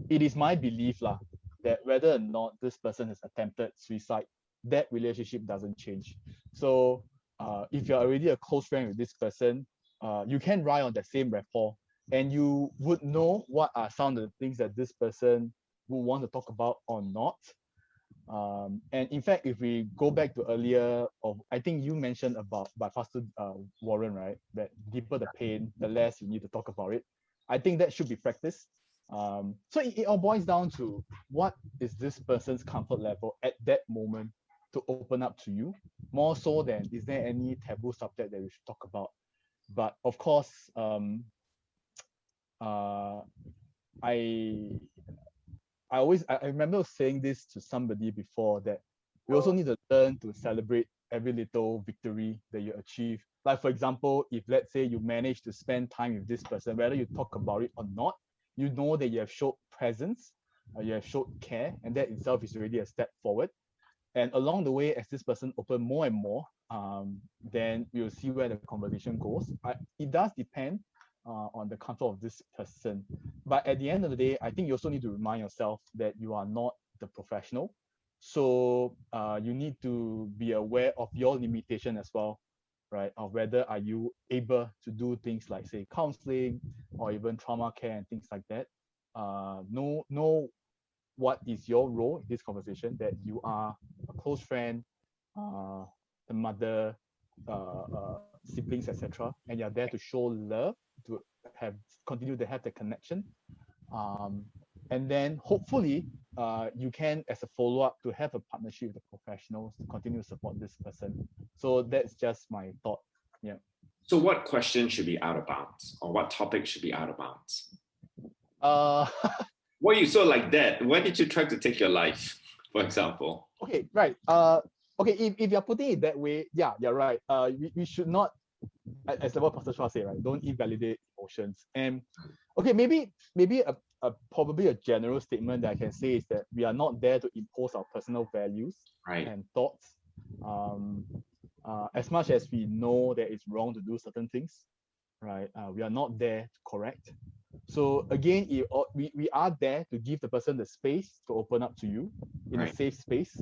It is my belief that whether or not this person has attempted suicide, that relationship doesn't change. So if you're already a close friend with this person, you can ride on that same rapport, and you would know what are some of the things that this person would want to talk about or not. And in fact, if we go back to earlier, I think you mentioned about by Pastor Warren, right? That deeper the pain, the less you need to talk about it. I think that should be practiced. So it all boils down to what is this person's comfort level at that moment to open up to you, more so than is there any taboo subject that we should talk about. But of course, I remember saying this to somebody before, that we also need to learn to celebrate every little victory that you achieve. Like for example, if let's say you manage to spend time with this person, whether you talk about it or not, you know that you have showed presence, you have showed care, and that itself is already a step forward. And along the way, as this person open more and more, then we'll see where the conversation goes. It does depend on the comfort of this person. But at the end of the day, I think you also need to remind yourself that you are not the professional. So you need to be aware of your limitation as well, right? Of whether are you able to do things like say counseling or even trauma care and things like that. Know what is your role in this conversation, that you are a close friend, the mother, siblings, etc., and you're there to show love, to continue to have the connection, and then hopefully you can, as a follow-up, to have a partnership with the professionals to continue to support this person. So that's just my thought. Yeah. So what question should be out of bounds, or what topic should be out of bounds? Why are you so like that? Why did you try to take your life, for example? Okay, right. Okay, if you're putting it that way, yeah, you're right. We should not, as what Pastor Chua said, right? Don't invalidate emotions. And okay, maybe probably a general statement that I can say is that we are not there to impose our personal values and thoughts. As much as we know that it's wrong to do certain things, right? We are not there to correct. So again, we are there to give the person the space to open up to you in a safe space,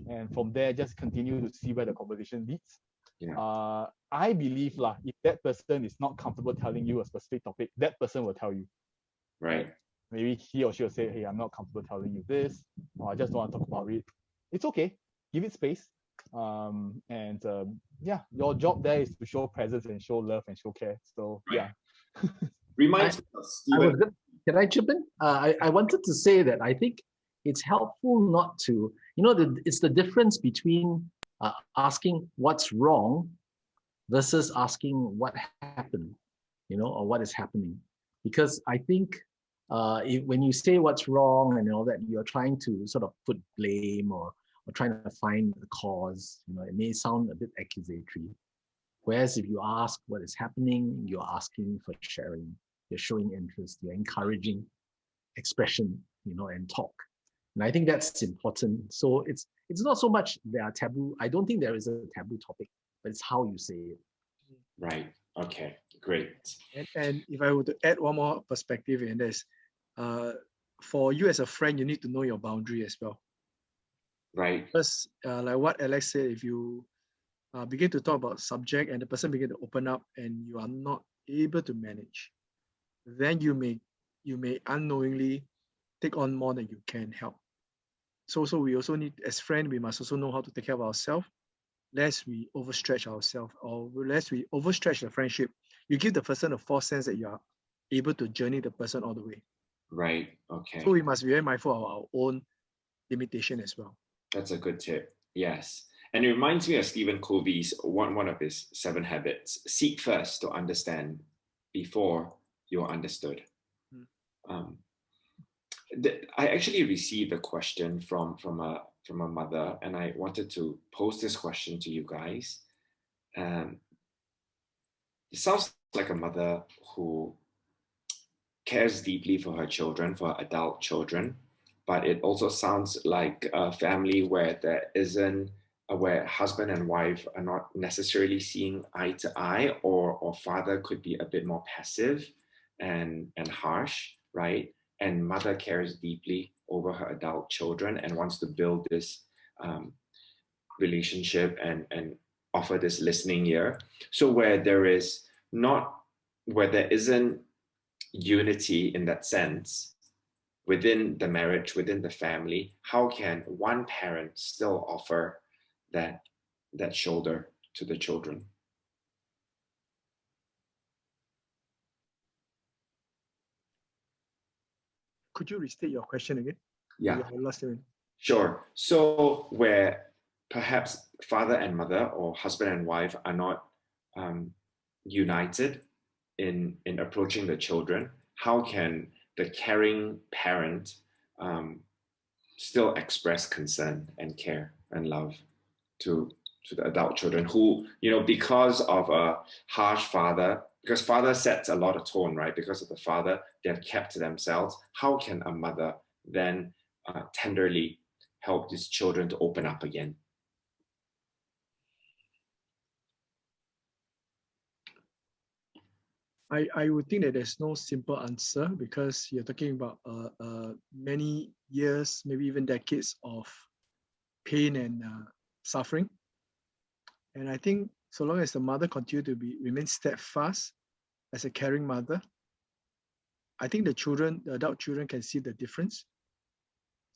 and from there just continue to see where the conversation leads. Yeah. I believe if that person is not comfortable telling you a specific topic, that person will tell you. Right. Maybe he or she will say, hey, I'm not comfortable telling you this, or I just don't want to talk about it. It's okay. Give it space. Yeah, your job there is to show presence and show love and show care. So yeah. Reminds me of Stephen. Can I chip in? I wanted to say that I think it's helpful not to, it's the difference between asking what's wrong versus asking what happened, or what is happening. Because I think when you say what's wrong and all that, you're trying to sort of put blame or trying to find the cause. It may sound a bit accusatory. Whereas if you ask what is happening, you're asking for sharing. You're showing interest, you're encouraging expression, and talk. And I think that's important. So it's not so much there are taboo. I don't think there is a taboo topic, but it's how you say it. Right. Okay. Great. And if I were to add one more perspective in this, for you as a friend, you need to know your boundary as well. Right. Because like what Alex said, if you begin to talk about subject and the person begin to open up and you are not able to manage, then you may unknowingly take on more than you can help. So we also need, as friends, we must also know how to take care of ourselves, lest we overstretch ourselves, or lest we overstretch the friendship. You give the person a false sense that you are able to journey the person all the way. Right. Okay. So we must be very mindful of our own limitation as well. That's a good tip. Yes. And it reminds me of Stephen Covey's one of his 7 habits: seek first to understand before you're understood. I actually received a question from a mother, and I wanted to pose this question to you guys. It sounds like a mother who cares deeply for her children, for her adult children, but it also sounds like a family where there isn't, where husband and wife are not necessarily seeing eye to eye, or father could be a bit more passive and harsh, right? And mother cares deeply over her adult children and wants to build this relationship and offer this listening ear. So where there isn't unity in that sense within the marriage, within the family, how can one parent still offer that shoulder to the children? Could you restate your question again? Yeah, I lost it. sure. So where perhaps father and mother or husband and wife are not united in approaching the children, how can the caring parent still express concern and care and love to the adult children who, because of a harsh father, because father sets a lot of tone, right? Because of the father, they have kept to themselves. How can a mother then tenderly help these children to open up again? I would think that there's no simple answer, because you're talking about many years, maybe even decades of pain and suffering. And I think so long as the mother continues to remain steadfast as a caring mother, I think the adult children can see the difference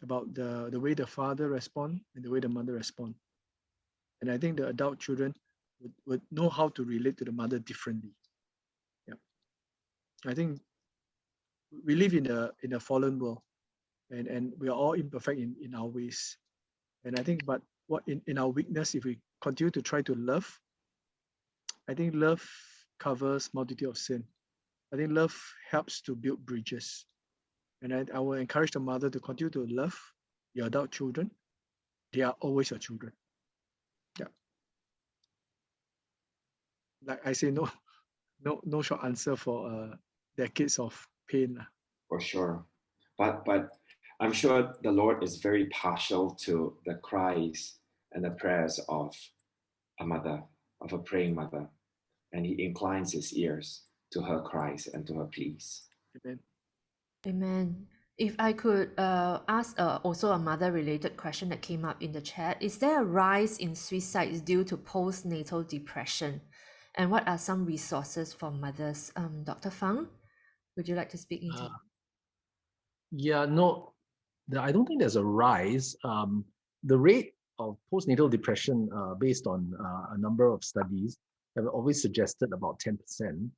about the way the father respond and the way the mother respond. And I think the adult children would know how to relate to the mother differently. Yeah. I think we live in a fallen world, and we are all imperfect in our ways. And I think, but what in our weakness, if we continue to try to love, I think love covers multitude of sin. I think love helps to build bridges. And I will encourage the mother to continue to love your adult children. They are always your children. Yeah. Like I say, no short answer for decades of pain. For sure. But I'm sure the Lord is very partial to the cries and the prayers of a mother, of a praying mother. And he inclines his ears to her cries and to her pleas. Amen. Amen. If I could ask also a mother-related question that came up in the chat, is there a rise in suicides due to postnatal depression? And what are some resources for mothers? Dr. Fung, would you like to speak into? Yeah, no, I don't think there's a rise. The rate of postnatal depression, based on a number of studies, have always suggested about 10%.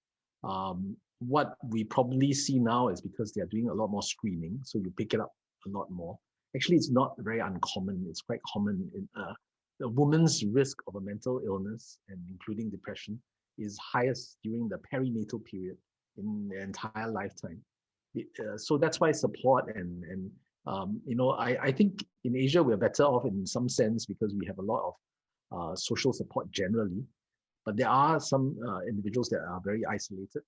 What we probably see now is because they are doing a lot more screening, so you pick it up a lot more. Actually, it's not very uncommon. It's quite common. The woman's risk of a mental illness, and including depression, is highest during the perinatal period in the entire lifetime. So that's why support and I think in Asia we're better off in some sense because we have a lot of social support generally, but there are some individuals that are very isolated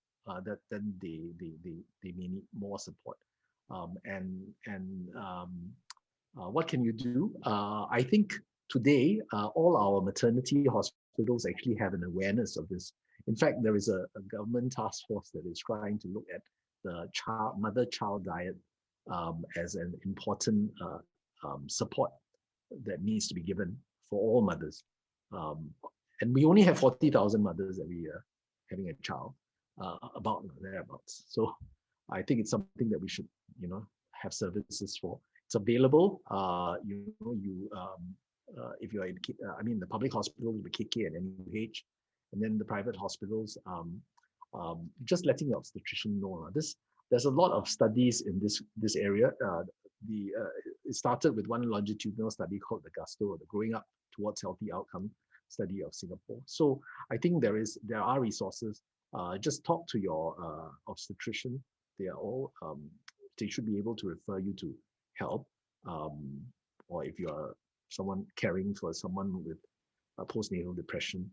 that then they may need more support. What can you do? I think today all our maternity hospitals actually have an awareness of this. In fact, there is a government task force that is trying to look at the mother-child diet as an important support that needs to be given for all mothers. And we only have 40,000 mothers every year having a child, about thereabouts. So I think it's something that we should, have services for. It's available. If you're in, the public hospitals with KK and NUH, and then the private hospitals, just letting the obstetrician know. There's a lot of studies in this area. It started with one longitudinal study called the GUSTO, the Growing Up Towards Healthy Outcome study of Singapore. So I think there are resources. Just talk to your obstetrician. They should be able to refer you to help. Or if you're someone caring for someone with postnatal depression,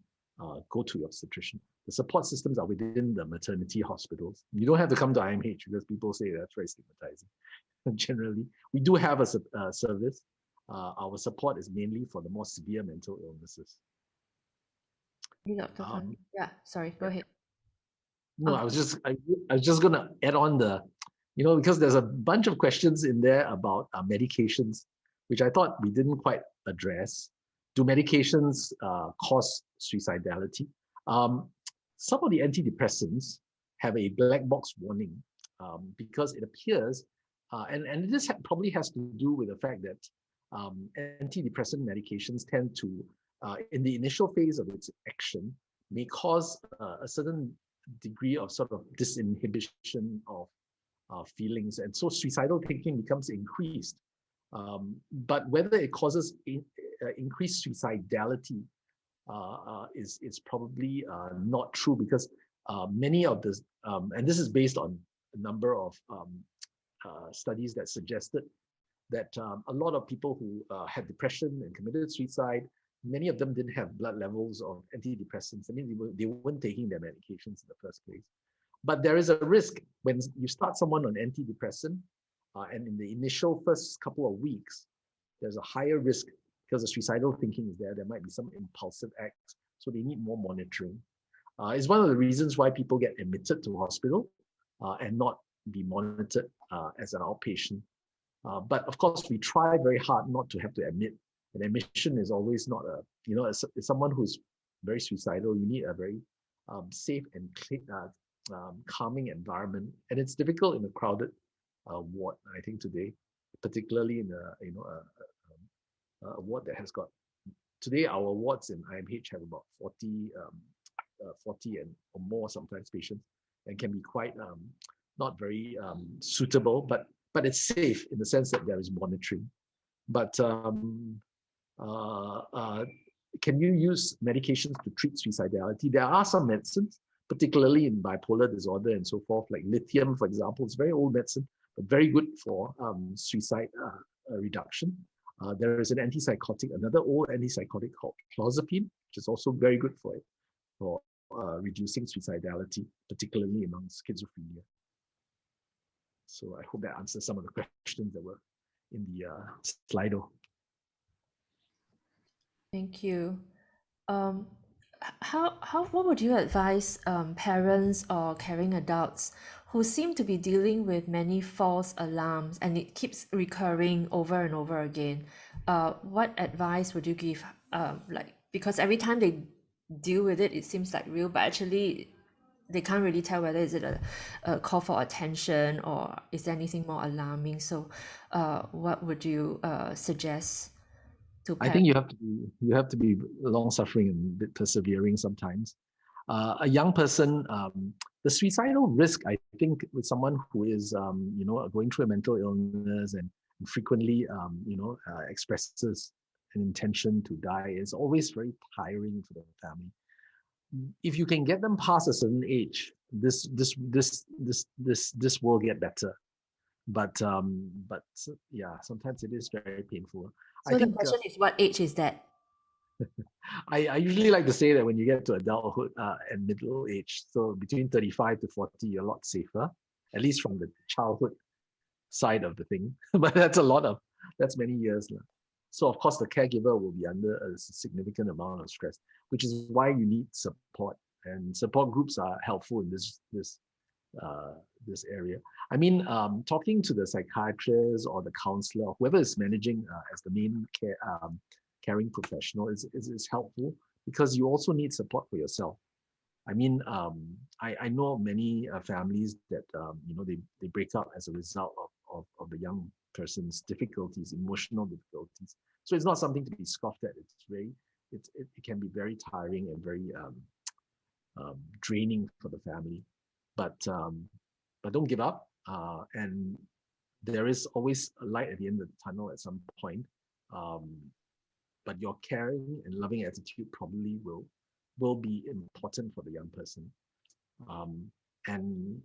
go to your obstetrician. The support systems are within the maternity hospitals. You don't have to come to IMH because people say that's very stigmatizing. Generally, we do have a service. Our support is mainly for the more severe mental illnesses. Dr. Fung. Yeah, sorry, go ahead. No, I was just going to add on because there's a bunch of questions in there about medications, which I thought we didn't quite address. Do medications cause suicidality? Some of the antidepressants have a black box warning because it appears, and this probably has to do with the fact that antidepressant medications tend to, in the initial phase of its action, may cause a certain degree of sort of disinhibition of feelings, and so suicidal thinking becomes increased. But whether it causes increased suicidality is probably not true, because many of this, and this is based on a number of studies that suggested that a lot of people who had depression and committed suicide, many of them didn't have blood levels of antidepressants. I mean, they weren't taking their medications in the first place. But there is a risk when you start someone on antidepressant, and in the initial first couple of weeks, there's a higher risk because the suicidal thinking is there. There might be some impulsive acts, so they need more monitoring. It's one of the reasons why people get admitted to hospital and not be monitored as an outpatient. But of course, we try very hard not to have to admit. And admission is always not as someone who's very suicidal, you need a very safe and calming environment. And it's difficult in a crowded ward, I think, today, particularly in a ward that has got, today our wards in IMH have about 40 or more sometimes patients, and can be quite not very suitable, but it's safe in the sense that there is monitoring. But can you use medications to treat suicidality? There are some medicines, particularly in bipolar disorder and so forth, like lithium, for example. It's very old medicine, but very good for suicide reduction. There is an antipsychotic, another old antipsychotic called clozapine, which is also very good for reducing suicidality, particularly among schizophrenia. So I hope that answers some of the questions that were in the Slido. Thank you. What would you advise parents or caring adults who seem to be dealing with many false alarms and it keeps recurring over and over again? What advice would you give? Because every time they deal with it, it seems like real, but actually they can't really tell whether is it a call for attention or is there anything more alarming. So what would you suggest to parents? I think you have to be long-suffering and a bit persevering sometimes. A young person, the suicidal risk, I think, with someone who is going through a mental illness and frequently expresses an intention to die, is always very tiring for the family. If you can get them past a certain age, this will get better. But yeah, sometimes it is very painful. So the question is, what age is that? I usually like to say that when you get to adulthood and middle age, so between 35 to 40, you're a lot safer, at least from the childhood side of the thing. But that's many years. So of course the caregiver will be under a significant amount of stress, which is why you need support, and support groups are helpful in this area. I mean, talking to the psychiatrist or the counselor, whoever is managing as the main caring professional is helpful, because you also need support for yourself. I mean, I know many families that they break up as a result of the young person's difficulties, emotional difficulties. So it's not something to be scoffed at. It can be very tiring and very draining for the family. But don't give up. And there is always a light at the end of the tunnel at some point. But your caring and loving attitude probably will be important for the young person. And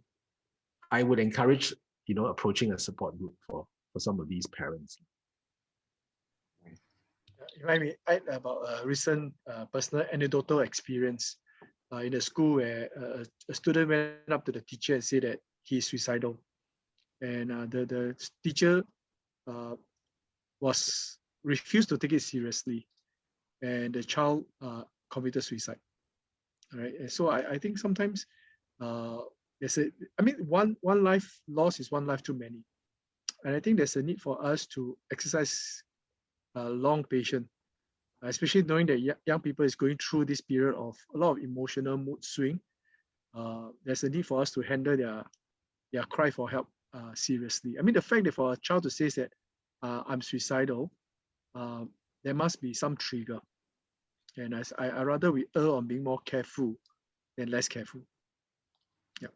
I would encourage, approaching a support group for some of these parents. If I may add about a recent personal anecdotal experience in a school where a student went up to the teacher and said that he's suicidal. And the teacher was refused to take it seriously, and the child committed suicide. All right, and so I think sometimes there's a, I mean, one life loss is one life too many, and I think there's a need for us to exercise long patience, especially knowing that young people is going through this period of a lot of emotional mood swing. There's a need for us to handle their cry for help seriously. I mean, the fact that for a child to say that I'm suicidal, there must be some trigger. And I rather we err on being more careful than less careful. Yeah.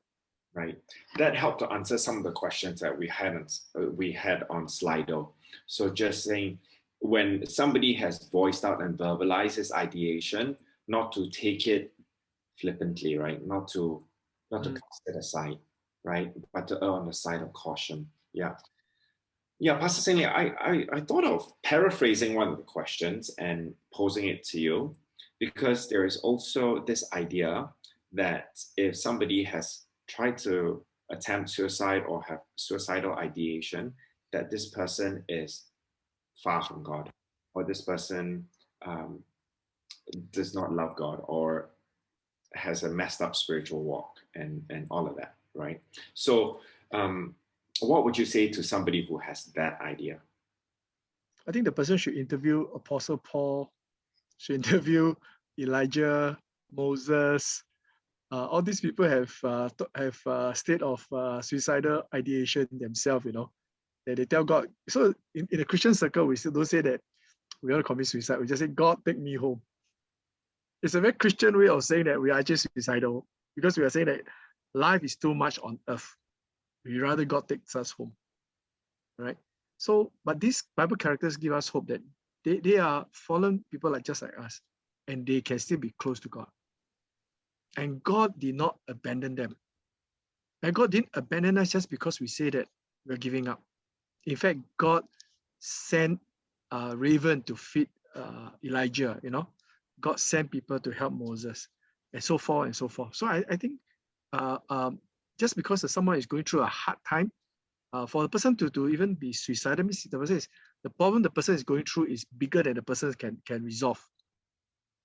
Right. That helped to answer some of the questions that we had on Slido. So just saying, when somebody has voiced out and verbalized his ideation, not to take it flippantly, right? Not to cast it aside, right? But to err on the side of caution. Yeah. Yeah, Pastor Singh Lee, I thought of paraphrasing one of the questions and posing it to you, because there is also this idea that if somebody has tried to attempt suicide or have suicidal ideation, that this person is far from God, or this person does not love God, or has a messed up spiritual walk, and all of that, right? So what would you say to somebody who has that idea? I think the person should interview Apostle Paul, should interview Elijah, Moses. All these people have state of suicidal ideation themselves, you know, that they tell God. So in a Christian circle, we still don't say that we want to commit suicide. We just say, God, take me home. It's a very Christian way of saying that we are just suicidal, because we are saying that life is too much on earth. We rather God takes us home, right? So, but these Bible characters give us hope that they are fallen people just like us, and they can still be close to God. And God did not abandon them. And God didn't abandon us just because we say that we're giving up. In fact, God sent a raven to feed Elijah, you know. God sent people to help Moses, and so forth and so forth. So I think just because someone is going through a hard time, for the person to even be suicidal, means the problem the person is going through is bigger than the person can resolve.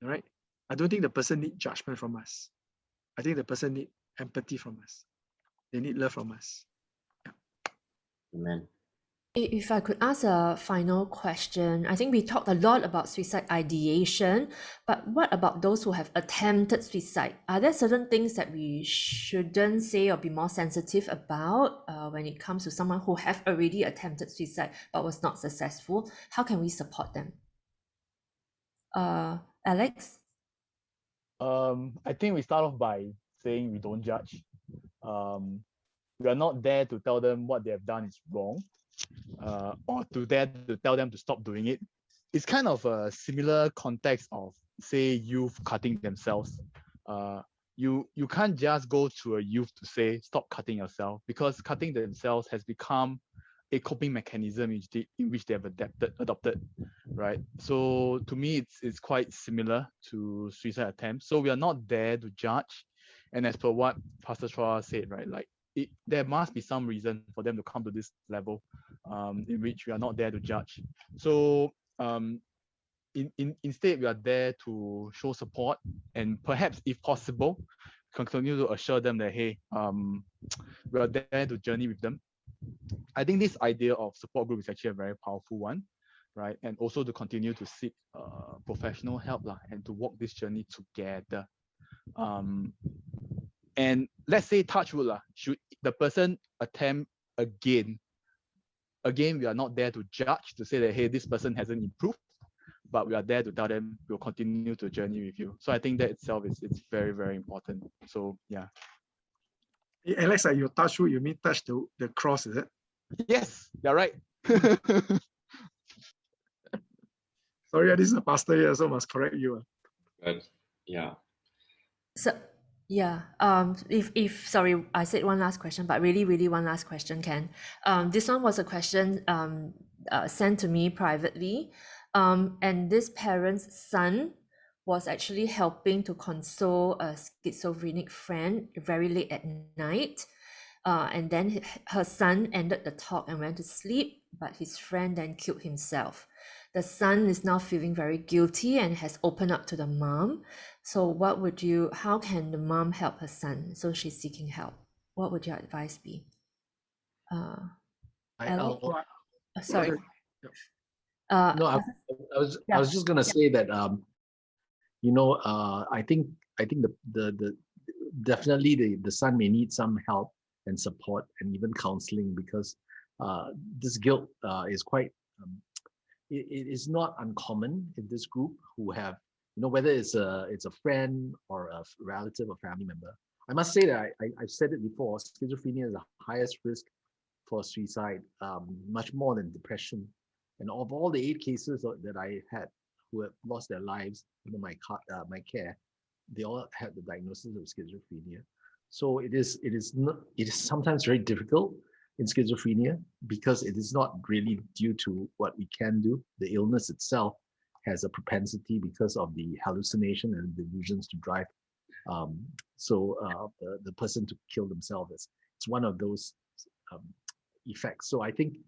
All right. I don't think the person needs judgment from us. I think the person needs empathy from us. They need love from us. Yeah. Amen. If I could ask a final question, I think we talked a lot about suicide ideation, but what about those who have attempted suicide? Are there certain things that we shouldn't say or be more sensitive about when it comes to someone who have already attempted suicide but was not successful? How can we support them? Alex? I think we start off by saying we don't judge. We are not there to tell them what they have done is wrong, or to tell them to stop doing it. It's kind of a similar context of, say, youth cutting themselves. You can't just go to a youth to say stop cutting yourself, because cutting themselves has become a coping mechanism in which they have adopted, right? So to me, it's quite similar to suicide attempts. So we are not there to judge, and as per what Pastor Chua said, right, like there must be some reason for them to come to this level, in which we are not there to judge. So instead, we are there to show support, and perhaps, if possible, continue to assure them that, hey, we are there to journey with them. I think this idea of support group is actually a very powerful one, right? And also to continue to seek professional help and to walk this journey together. And let's say, touch wood, should the person attempt again, we are not there to judge, to say that, hey, this person hasn't improved, but we are there to tell them we'll continue to journey with you. So I think that itself it's very, very important. So yeah. Hey, Alex, you touch wood, you mean touch the cross, is it? Yes, you're right. Sorry, this is a pastor here, so must correct you. Good. Yeah. So yeah, if sorry, I said one last question, but really one last question, Ken. This one was a question sent to me privately, and this parent's son was actually helping to console a schizophrenic friend very late at night, and then her son ended the talk and went to sleep. but his friend then killed himself. The son is now feeling very guilty and has opened up to the mom. So how can the mom help her son? So she's seeking help. What would your advice be? Alex? I'll, Sorry. Good. no, I yeah. was just gonna say that I think the definitely the son may need some help and support and even counseling, because this guilt is quite it is not uncommon in this group who have, whether it's a friend or a relative or family member. I must say that I've said it before, schizophrenia is the highest risk for suicide, much more than depression. And of all the 8 cases that I had who have lost their lives under my care, they all had the diagnosis of schizophrenia. So it is sometimes very difficult in schizophrenia, because it is not really due to what we can do. The illness itself has a propensity, because of the hallucination and delusions, to drive the person to kill themselves. It's one of those effects. So I think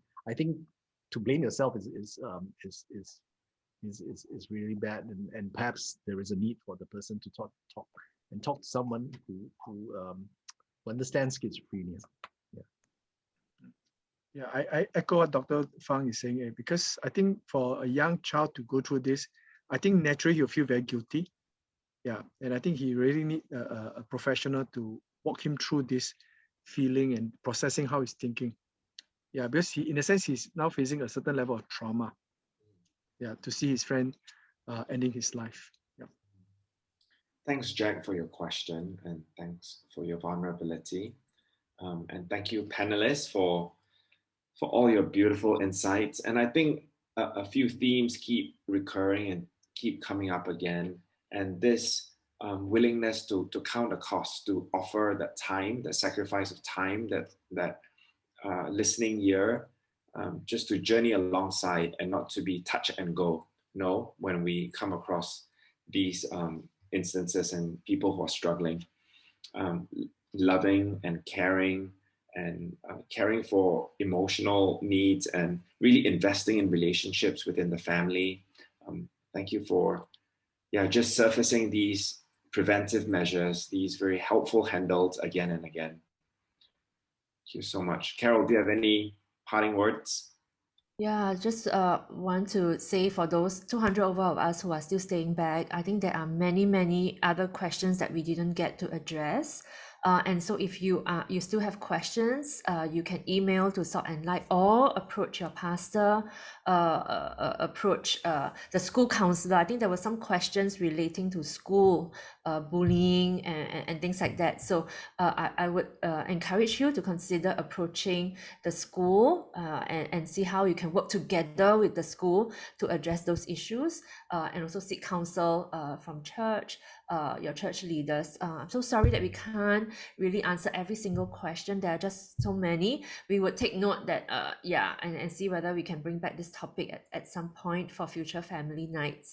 to blame yourself is really bad, and perhaps there is a need for the person to talk to someone who understands schizophrenia. Yeah, I echo what Dr. Fung is saying, because I think for a young child to go through this, I think naturally he'll feel very guilty. Yeah, and I think he really needs a professional to walk him through this feeling and processing how he's thinking. Yeah, because in a sense, he's now facing a certain level of trauma. Yeah, to see his friend ending his life. Yeah. Thanks, Jack, for your question, and thanks for your vulnerability. And thank you, panelists, for all your beautiful insights. And I think a few themes keep recurring and keep coming up again. And this willingness to count the cost, to offer that time, the sacrifice of time, that listening ear, just to journey alongside and not to be touch and go. No, when we come across these instances and people who are struggling, loving and caring, and caring for emotional needs, and really investing in relationships within the family. Thank you for just surfacing these preventive measures, these very helpful handles again and again. Thank you so much. Carol, do you have any parting words? Yeah, just want to say, for those 200 over of us who are still staying back, I think there are many other questions that we didn't get to address. And so if you still have questions, you can email to Salt and Light, or approach your pastor, approach the school counselor. I think there were some questions relating to school bullying and things like that. So I would encourage you to consider approaching the school and see how you can work together with the school to address those issues, and also seek counsel from church, your church leaders. I'm so sorry that we can't really answer every single question. There are just so many. We would take note that and see whether we can bring back this topic at some point for future family nights.